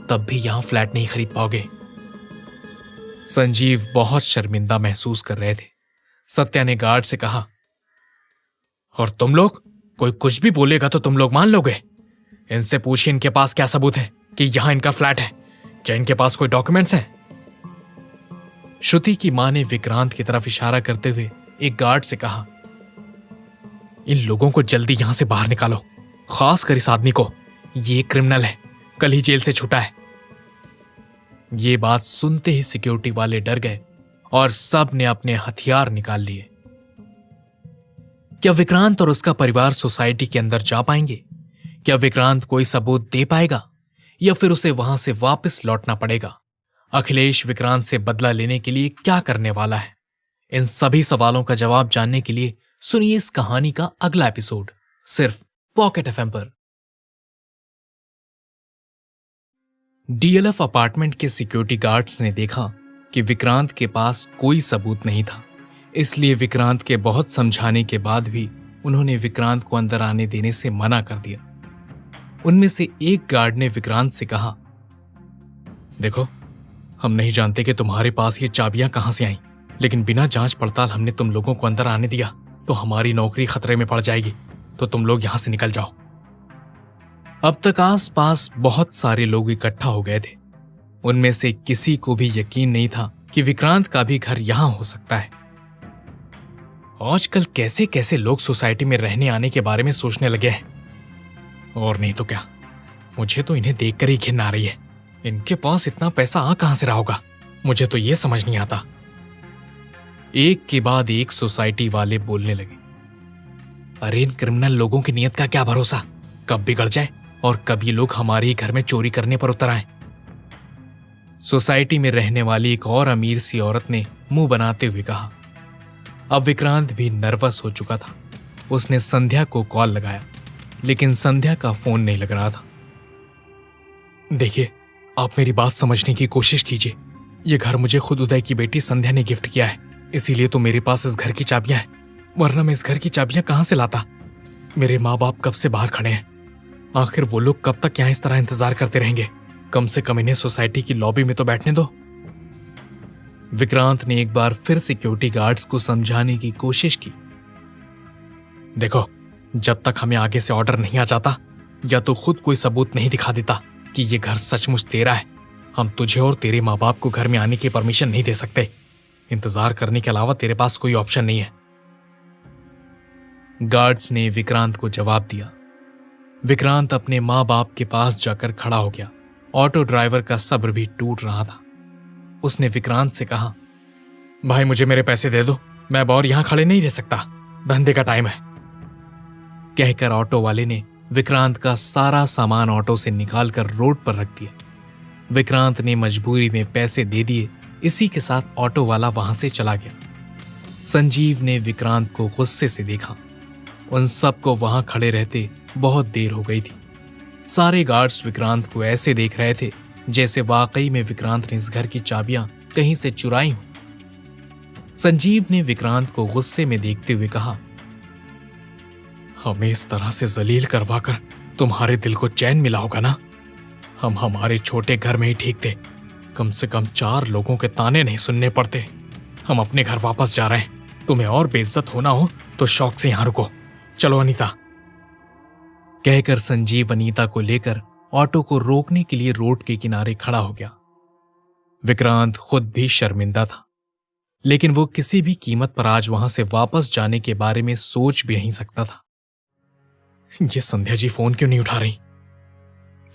तब भी यहां फ्लैट नहीं खरीद पाओगे। संजीव बहुत शर्मिंदा महसूस कर रहे थे। सत्या ने गार्ड से कहा, और तुम लोग, कोई कुछ भी बोलेगा तो तुम लोग मान लोगे? इनसे पूछिए इनके पास क्या सबूत है कि यहां इनका फ्लैट है। क्या इनके पास कोई डॉक्यूमेंट्स हैं? श्रुति की मां ने विक्रांत की तरफ इशारा करते हुए एक गार्ड से कहा, इन लोगों को जल्दी यहां से बाहर निकालो, खासकर इस आदमी को, ये क्रिमिनल है, कल ही जेल से छूटा है। ये बात सुनते ही सिक्योरिटी वाले डर गए और सब ने अपने हथियार निकाल लिए। क्या विक्रांत और उसका परिवार सोसाइटी के अंदर जा पाएंगे? क्या विक्रांत कोई सबूत दे पाएगा या फिर उसे वहां से वापस लौटना पड़ेगा? अखिलेश विक्रांत से बदला लेने के लिए क्या करने वाला है? इन सभी सवालों का जवाब जानने के लिए सुनिए इस कहानी का अगला एपिसोड, सिर्फ पॉकेट एफएम पर। डीएलएफ अपार्टमेंट के सिक्योरिटी गार्ड्स ने देखा कि विक्रांत के पास कोई सबूत नहीं था, इसलिए विक्रांत के बहुत समझाने के बाद भी उन्होंने विक्रांत को अंदर आने देने से मना कर दिया। उनमें से एक गार्ड ने विक्रांत से कहा, देखो, हम नहीं जानते कि तुम्हारे पास ये चाबियां कहां से आईं, लेकिन बिना जांच पड़ताल हमने तुम लोगों को अंदर आने दिया तो हमारी नौकरी खतरे में पड़ जाएगी, तो तुम लोग यहां से निकल जाओ। अब तक आसपास बहुत सारे लोग इकट्ठा हो गए थे। उनमें से किसी को भी यकीन नहीं था कि विक्रांत का भी घर यहां हो सकता है। आजकल कैसे कैसे लोग सोसाइटी में रहने आने के बारे में सोचने लगे हैं। और नहीं तो क्या, मुझे तो इन्हें देखकर ही घिन आ रही है। इनके पास इतना पैसा आ कहां से रहा होगा, मुझे तो यह समझ नहीं आता। एक के बाद एक सोसाइटी वाले बोलने लगे, अरे इन क्रिमिनल लोगों की नीयत का क्या भरोसा, कब बिगड़ जाए और कब ये लोग हमारे ही घर में चोरी करने पर उतर आए। सोसाइटी में रहने वाली एक और अमीर सी औरत ने मुंह बनाते हुए कहा। अब विक्रांत भी नर्वस हो चुका था। उसने संध्या को कॉल लगाया, लेकिन संध्या का फोन नहीं लग रहा था। देखिए, आप मेरी बात समझने की कोशिश कीजिए। यह घर मुझे खुद उदय की बेटी संध्या ने गिफ्ट किया है। इसीलिए तो मेरे पास इस घर की चाबियां हैं, वरना मैं इस घर की चाबियां कहां से लाता। मेरे माँ बाप कब से बाहर खड़े हैं, आखिर वो लोग कब तक यहाँ इस तरह इंतजार करते रहेंगे। कम से कम इन्हें सोसाइटी की लॉबी में तो बैठने दो। विक्रांत ने एक बार फिर सिक्योरिटी गार्ड्स को समझाने की कोशिश की। देखो, जब तक हमें आगे से ऑर्डर नहीं आ जाता या तो खुद कोई सबूत नहीं दिखा देता कि ये घर सचमुच तेरा है, हम तुझे और तेरे माँ बाप को घर में आने की परमिशन नहीं दे सकते। इंतजार करने के अलावा तेरे पास कोई ऑप्शन नहीं है। गार्ड्स ने विक्रांत को जवाब दिया। विक्रांत अपने माँ बाप के पास जाकर खड़ा हो गया। ऑटो ड्राइवर का सब्र भी टूट रहा था। उसने विक्रांत से कहा, भाई मुझे मेरे पैसे दे दो, मैं अब और यहां खड़े नहीं रह सकता, धंधे का टाइम है। कहकर ऑटो वाले ने विक्रांत का सारा सामान ऑटो से निकालकर रोड पर रख दिया। विक्रांत ने मजबूरी में पैसे दे दिए। इसी के साथ ऑटो वाला वहां से चला गया। संजीव ने विक्रांत को गुस्से से देखा। उन सबको वहां खड़े रहते बहुत देर हो गई थी। सारे गार्ड्स विक्रांत को ऐसे देख रहे थे जैसे वाकई में विक्रांत ने इस घर की चाबियां कहीं से चुराई हों। संजीव ने विक्रांत को गुस्से में देखते हुए कहा, हमें इस तरह से जलील करवाकर तुम्हारे दिल को चैन मिला होगा ना। हम हमारे छोटे घर में ही ठीक थे, कम से कम 4 लोगों के ताने नहीं सुनने पड़ते। हम अपने घर वापस जा रहे हैं। तुम्हें और बेइज्जत होना हो तो शौक से यहां रुको। चलो अनीता। कहकर संजीव अनीता को लेकर ऑटो को रोकने के लिए रोड के किनारे खड़ा हो गया। विक्रांत खुद भी शर्मिंदा था, लेकिन वो किसी भी कीमत पर आज वहां से वापस जाने के बारे में सोच भी नहीं सकता था। ये संध्या जी फोन क्यों नहीं उठा रही?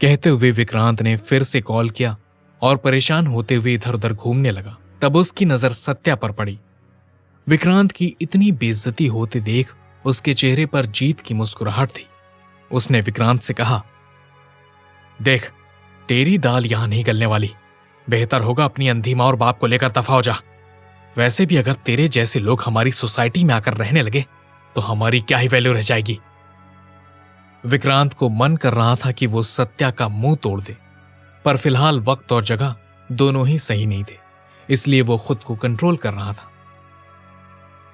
कहते हुए विक्रांत ने फिर से कॉल किया और परेशान होते हुए इधर उधर घूमने लगा। तब उसकी नजर सत्या पर पड़ी। विक्रांत की इतनी बेइज्जती होते देख उसके चेहरे पर जीत की मुस्कुराहट थी। उसने विक्रांत से कहा, देख, तेरी दाल यहां नहीं गलने वाली। बेहतर होगा अपनी अंधी मां और बाप को लेकर दफा हो जा। वैसे भी अगर तेरे जैसे लोग हमारी सोसाइटी में आकर रहने लगे तो हमारी क्या ही वैल्यू रह जाएगी। विक्रांत को मन कर रहा था कि वो सत्या का मुंह तोड़ दे, पर फिलहाल वक्त और जगह दोनों ही सही नहीं थे, इसलिए वो खुद को कंट्रोल कर रहा था।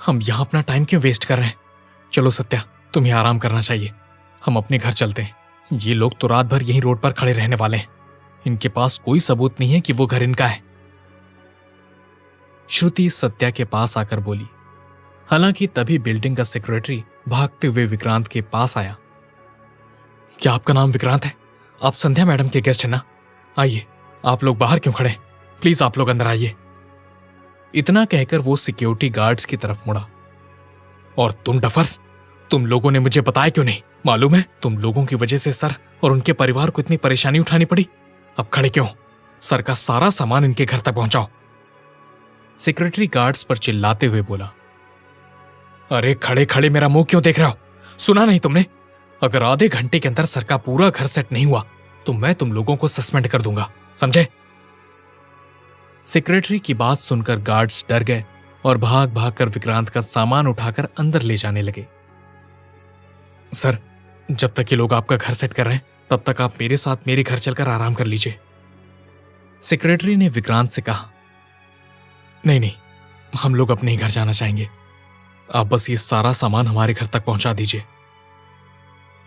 हम यहां अपना टाइम क्यों वेस्ट कर रहे हैं? चलो सत्या, तुम्हें आराम करना चाहिए। हम अपने घर चलते हैं। ये लोग तो रात भर यहीं रोड पर खड़े रहने वाले हैं। इनके पास कोई सबूत नहीं है कि वो घर इनका है। श्रुति सत्या के पास आकर बोली। हालांकि तभी बिल्डिंग का सेक्रेटरी भागते हुए विक्रांत के पास आया। क्या आपका नाम विक्रांत है? आप संध्या मैडम के गेस्ट हैं ना? आइए, आप लोग बाहर क्यों खड़े? प्लीज आप लोग अंदर आइए। इतना कहकर वो सिक्योरिटी गार्ड्स की तरफ मुड़ा। और तुम डफर्स, तुम लोगों ने मुझे बताया क्यों नहीं? मालूम है तुम लोगों की वजह से सर और उनके परिवार को इतनी परेशानी उठानी पड़ी। अब खड़े क्यों? सर का सारा सामान इनके घर तक पहुंचाओ। सेक्रेटरी गार्ड्स पर चिल्लाते हुए बोला। अरे खड़े खड़े मेरा मुंह क्यों देख रहे हो? सुना नहीं तुमने? अगर आधे घंटे के अंदर सर का पूरा घर सेट नहीं हुआ तो मैं तुम लोगों को सस्पेंड कर दूंगा, समझे? सेक्रेटरी की बात सुनकर गार्ड्स डर गए और भाग भाग कर विक्रांत का सामान उठाकर अंदर ले जाने लगे। सर, जब तक ये लोग आपका घर सेट कर रहे हैं तब तक आप मेरे साथ मेरे घर चलकर आराम कर लीजिए। सेक्रेटरी ने विक्रांत से कहा। नहीं नहीं, हम लोग अपने ही घर जाना चाहेंगे। आप बस ये सारा सामान हमारे घर तक पहुंचा दीजिए।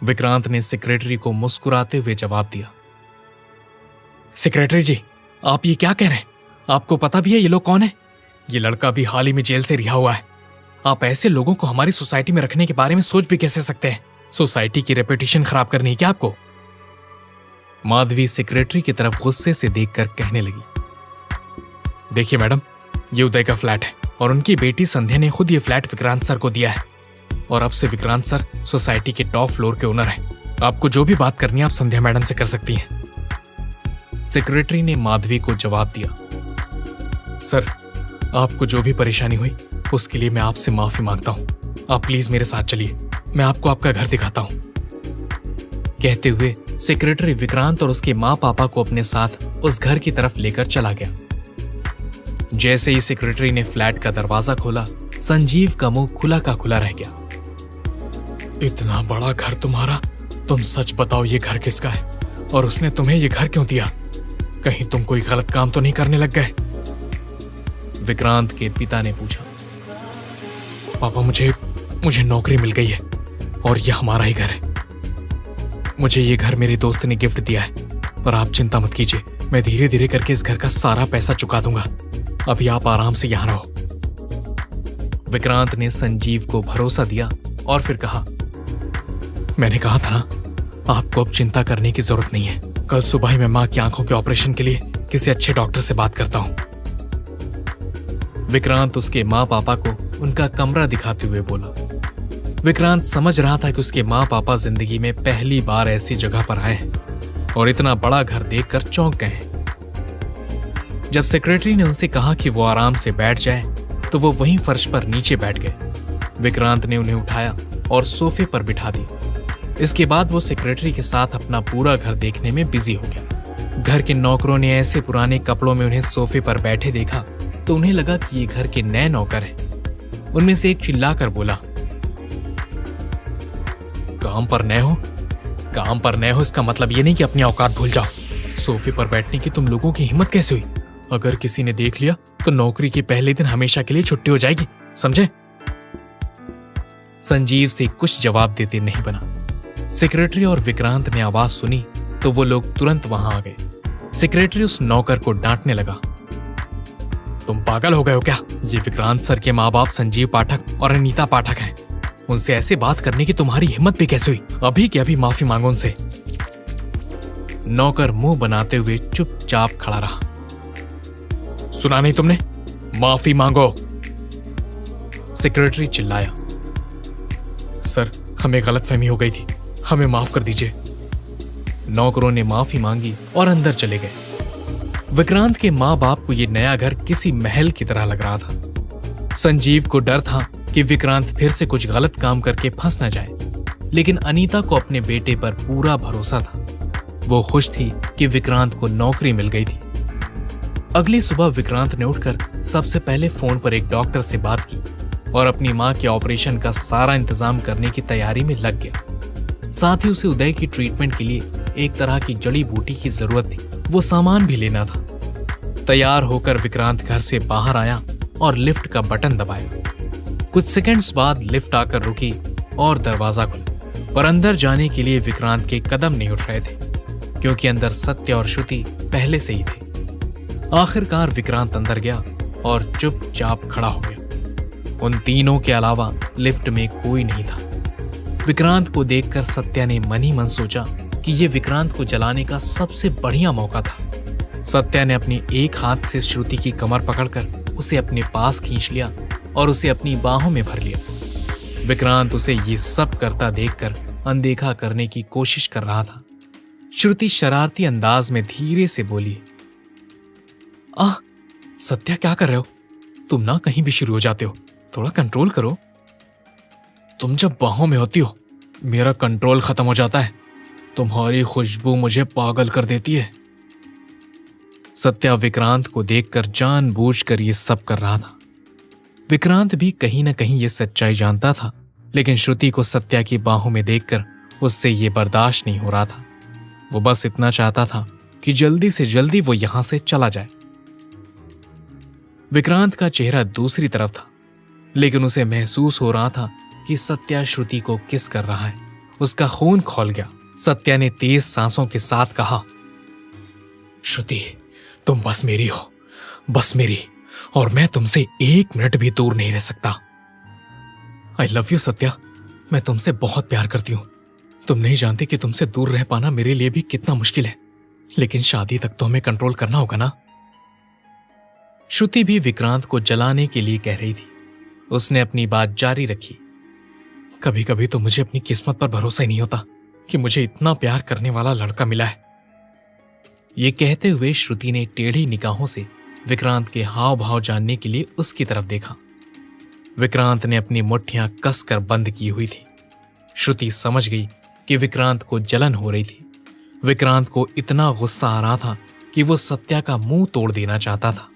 विक्रांत ने सेक्रेटरी को मुस्कुराते हुए जवाब दिया। सेक्रेटरी जी, आप ये क्या कह रहे हैं? आपको पता भी है ये लोग कौन है? ये लड़का भी हाल ही में जेल से रिहा हुआ है। आप ऐसे लोगों को हमारी सोसाइटी में रखने के बारे में सोच भी कैसे सकते हैं? सोसाइटी की रेपुटेशन खराब करनी है क्या आपको? माधवी सेक्रेटरी की तरफ गुस्से से देखकर कहने लगी। देखिए मैडम, ये उदय का फ्लैट है और उनकी बेटी संध्या ने खुद ये फ्लैट विक्रांत सर को दिया है और अब से विक्रांत सर सोसाइटी के टॉप फ्लोर के ओनर हैं। आपको जो भी बात करनी है आप संध्या मैडम से कर सकती हैं। सेक्रेटरी ने माधवी को जवाब दिया। सर, आपको जो भी परेशानी हुई उसके लिए मैं आपसे माफी मांगता हूं। आप प्लीज मेरे साथ चलिए, मैं आपको आपका घर दिखाता हूं। कहते हुए सेक्रेटरी विक्रांत और उसके माँ पापा को अपने साथ उस घर की तरफ लेकर चला गया। जैसे ही सेक्रेटरी ने फ्लैट का दरवाजा खोला, संजीव का मुंह खुला का खुला रह गया। इतना बड़ा घर तुम्हारा, तुम सच बताओ ये घर किसका है और उसने तुम्हें ये घर क्यों दिया? कहीं तुम कोई गलत काम तो नहीं करने लग गए? विक्रांत के पिता ने पूछा। पापा, मुझे नौकरी मिल गई है और यह हमारा ही घर है। मुझे ये घर मेरे दोस्त ने गिफ्ट दिया है और आप चिंता मत कीजिए, मैं धीरे धीरे करके इस घर का सारा पैसा चुका दूंगा। अभी आप आराम से यहां रहो। विक्रांत ने संजीव को भरोसा दिया और फिर कहा, मैंने कहा था ना, आपको अब चिंता करने की जरूरत नहीं है। कल सुबह ही मैं मां की आंखों के ऑपरेशन के लिए किसी अच्छे डॉक्टर से बात करता हूं। विक्रांत उसके माँ पापा को उनका कमरा दिखाते हुए बोला। विक्रांत समझ रहा था कि उसके माँ पापा जिंदगी में पहली बार ऐसी जगह पर आए हैं और इतना बड़ा घर देखकर चौंक गए हैं। जब सेक्रेटरी ने उनसे कहा कि वो आराम से बैठ जाए तो वो वहीं फर्श पर नीचे बैठ गए। विक्रांत ने उन्हें उठाया और सोफे पर बिठा दिया। इसके बाद वो सेक्रेटरी के साथ अपना पूरा घर देखने में बिजी हो गया। घर के नौकरों ने ऐसे पुराने कपड़ों में उन्हें सोफे पर बैठे देखा तो उन्हें लगा कि ये घर के नए नौकर हैं। उनमें से एक चिल्लाकर बोला, काम पर नए हो? काम पर नए हो इसका मतलब ये नहीं कि अपनी औकात भूल जाओ। सोफे पर बैठने की तुम लोगों की हिम्मत कैसे हुई? अगर किसी ने देख लिया तो नौकरी के पहले दिन हमेशा के लिए छुट्टी हो जाएगी, समझे? संजीव से कुछ जवाब देते नहीं बना। सेक्रेटरी और विक्रांत ने आवाज सुनी तो वो लोग तुरंत वहां आ गए। सेक्रेटरी उस नौकर को डांटने लगा, तुम पागल हो गए हो क्या? ये विक्रांत सर के माँ बाप संजीव पाठक और अनीता पाठक हैं। उनसे ऐसे बात करने की तुम्हारी हिम्मत भी कैसे हुई? अभी के अभी माफी मांगो उनसे। नौकर मुंह बनाते हुए चुपचाप खड़ा रहा। सुना नहीं तुमने? माफी मांगो, सेक्रेटरी चिल्लाया। सर, हमें गलतफहमी हो गई थी, हमें माफ कर दीजिए। नौकरों ने माफी मांगी और अंदर चले गए। विक्रांत के माँ बाप को यह नया घर किसी महल की तरह लग रहा था। संजीव को डर था कि विक्रांत फिर से कुछ गलत काम करके फंस न जाए, लेकिन अनीता को अपने बेटे पर पूरा भरोसा था। वो खुश थी कि विक्रांत को नौकरी मिल गई थी। अगली सुबह विक्रांत ने उठकर सबसे पहले फोन पर एक डॉक्टर से बात की और अपनी मां के ऑपरेशन का सारा इंतजाम करने की तैयारी में लग गया। साथ ही उसे उदय की ट्रीटमेंट के लिए एक तरह की जड़ी बूटी की जरूरत थी, वो सामान भी लेना था। तैयार होकर विक्रांत घर से बाहर आया और लिफ्ट का बटन दबाया। कुछ सेकंड्स बाद लिफ्ट आकर रुकी और दरवाजा खुला, पर अंदर जाने के लिए विक्रांत के कदम नहीं उठ रहे थे, क्योंकि अंदर सत्य और श्रुति पहले से ही थे। आखिरकार विक्रांत अंदर गया और चुपचाप खड़ा हो गया। उन तीनों के अलावा लिफ्ट में कोई नहीं था। विक्रांत को देखकर सत्या ने मन ही मन सोचा कि यह विक्रांत को जलाने का सबसे बढ़िया मौका था। सत्या ने अपनी एक हाथ से श्रुति की कमर पकड़कर उसे अपने पास खींच लिया और उसे अपनी बाहों में भर लिया। विक्रांत उसे ये सब करता देखकर अनदेखा करने की कोशिश कर रहा था। श्रुति शरारती अंदाज में धीरे से बोली, सत्या क्या कर रहे हो? तुम ना कहीं भी शुरू हो जाते हो, थोड़ा कंट्रोल करो। तुम जब बाहों में होती हो मेरा कंट्रोल खत्म हो जाता है। तुम्हारी खुशबू मुझे पागल कर देती है। सत्या विक्रांत को देखकर जानबूझकर ये सब कर रहा था। विक्रांत भी कहीं ना कहीं ये सच्चाई जानता था, लेकिन श्रुति को सत्या की बाहों में देखकर उससे ये बर्दाश्त नहीं हो रहा था। वो बस इतना चाहता था कि जल्दी से जल्दी वो यहां से चला जाए। विक्रांत का चेहरा दूसरी तरफ था, लेकिन उसे महसूस हो रहा था कि सत्या श्रुति को किस कर रहा है। उसका खून खौल गया। सत्या ने तेज सांसों के साथ कहा, श्रुति, तुम बस मेरी हो, बस मेरी, और मैं तुमसे एक मिनट भी दूर नहीं रह सकता। आई लव यू सत्या, मैं तुमसे बहुत प्यार करती हूं। तुम नहीं जानते कि तुमसे दूर रह पाना मेरे लिए भी कितना मुश्किल है, लेकिन शादी तक तो हमें कंट्रोल करना होगा ना। श्रुति भी विक्रांत को जलाने के लिए कह रही थी। उसने अपनी बात जारी रखी, कभी कभी तो मुझे अपनी किस्मत पर भरोसा ही नहीं होता कि मुझे इतना प्यार करने वाला लड़का मिला है। ये कहते हुए श्रुति ने टेढ़ी निगाहों से विक्रांत के हाव भाव जानने के लिए उसकी तरफ देखा। विक्रांत ने अपनी मुट्ठियां कसकर बंद की हुई थी। श्रुति समझ गई कि विक्रांत को जलन हो रही थी। विक्रांत को इतना गुस्सा आ रहा था कि वो सत्या का मुंह तोड़ देना चाहता था,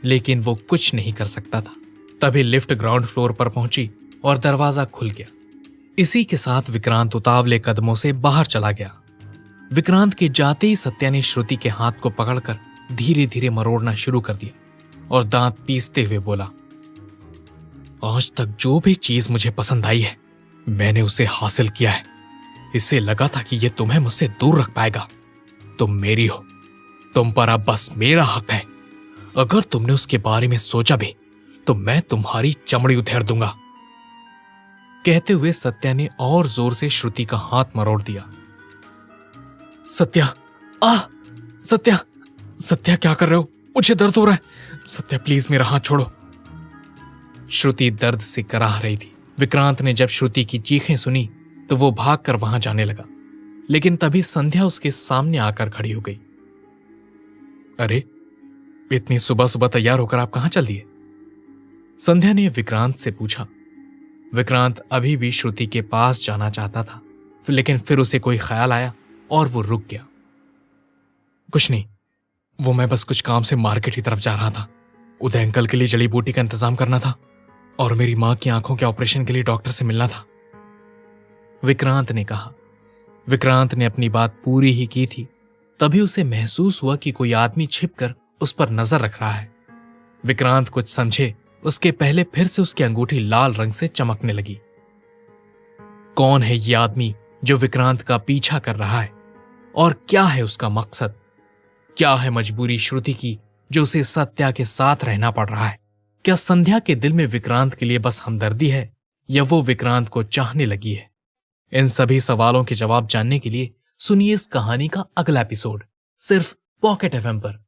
लेकिन वो कुछ नहीं कर सकता था। तभी लिफ्ट ग्राउंड फ्लोर पर पहुंची और दरवाजा खुल गया। इसी के साथ विक्रांत उतावले कदमों से बाहर चला गया। विक्रांत के जाते ही सत्या ने श्रुति के हाथ को पकड़कर धीरे धीरे मरोड़ना शुरू कर दिया और दांत पीसते हुए बोला, आज तक जो भी चीज मुझे पसंद आई है मैंने उसे हासिल किया है। इससे लगा था कि यह तुम्हें मुझसे दूर रख पाएगा। तुम मेरी हो, तुम पर अब बस मेरा हक है। अगर तुमने उसके बारे में सोचा भी तो मैं तुम्हारी चमड़ी उधेड़ दूंगा। कहते हुए सत्या ने और जोर से श्रुति का हाथ मरोड़ दिया। सत्या, सत्या, सत्या क्या कर रहे हो? मुझे दर्द हो रहा है। सत्या प्लीज मेरा हाथ छोड़ो। श्रुति दर्द से कराह रही थी। विक्रांत ने जब श्रुति की चीखें सुनी तो वो भागकर वहां जाने लगा, लेकिन तभी संध्या उसके सामने आकर खड़ी हो गई। अरे, इतनी सुबह सुबह तैयार होकर आप कहां चल दिए? संध्या ने विक्रांत से पूछा। विक्रांत अभी भी श्रुति के पास जाना चाहता था, लेकिन फिर उसे कोई ख्याल आया और वो रुक गया। कुछ नहीं, वो मैं बस कुछ काम से मार्केट की तरफ जा रहा था। उदय अंकल के लिए जड़ी बूटी का इंतजाम करना था और मेरी मां की आंखों के ऑपरेशन के लिए डॉक्टर से मिलना था, विक्रांत ने कहा। विक्रांत ने अपनी बात पूरी ही की थी, तभी उसे महसूस हुआ कि कोई आदमी छिपकर उस पर नजर रख रहा है। विक्रांत कुछ समझे उसके पहले फिर से उसकी अंगूठी लाल रंग से चमकने लगी। कौन है ये आदमी जो विक्रांत का पीछा कर रहा है और क्या है उसका मकसद? क्या है मजबूरी श्रुति की जो उसे सत्या के साथ रहना पड़ रहा है? क्या संध्या के दिल में विक्रांत के लिए बस हमदर्दी है या वो विक्रांत को चाहने लगी है? इन सभी सवालों के जवाब जानने के लिए सुनिए इस कहानी का अगला एपिसोड सिर्फ पॉकेट एफएम पर।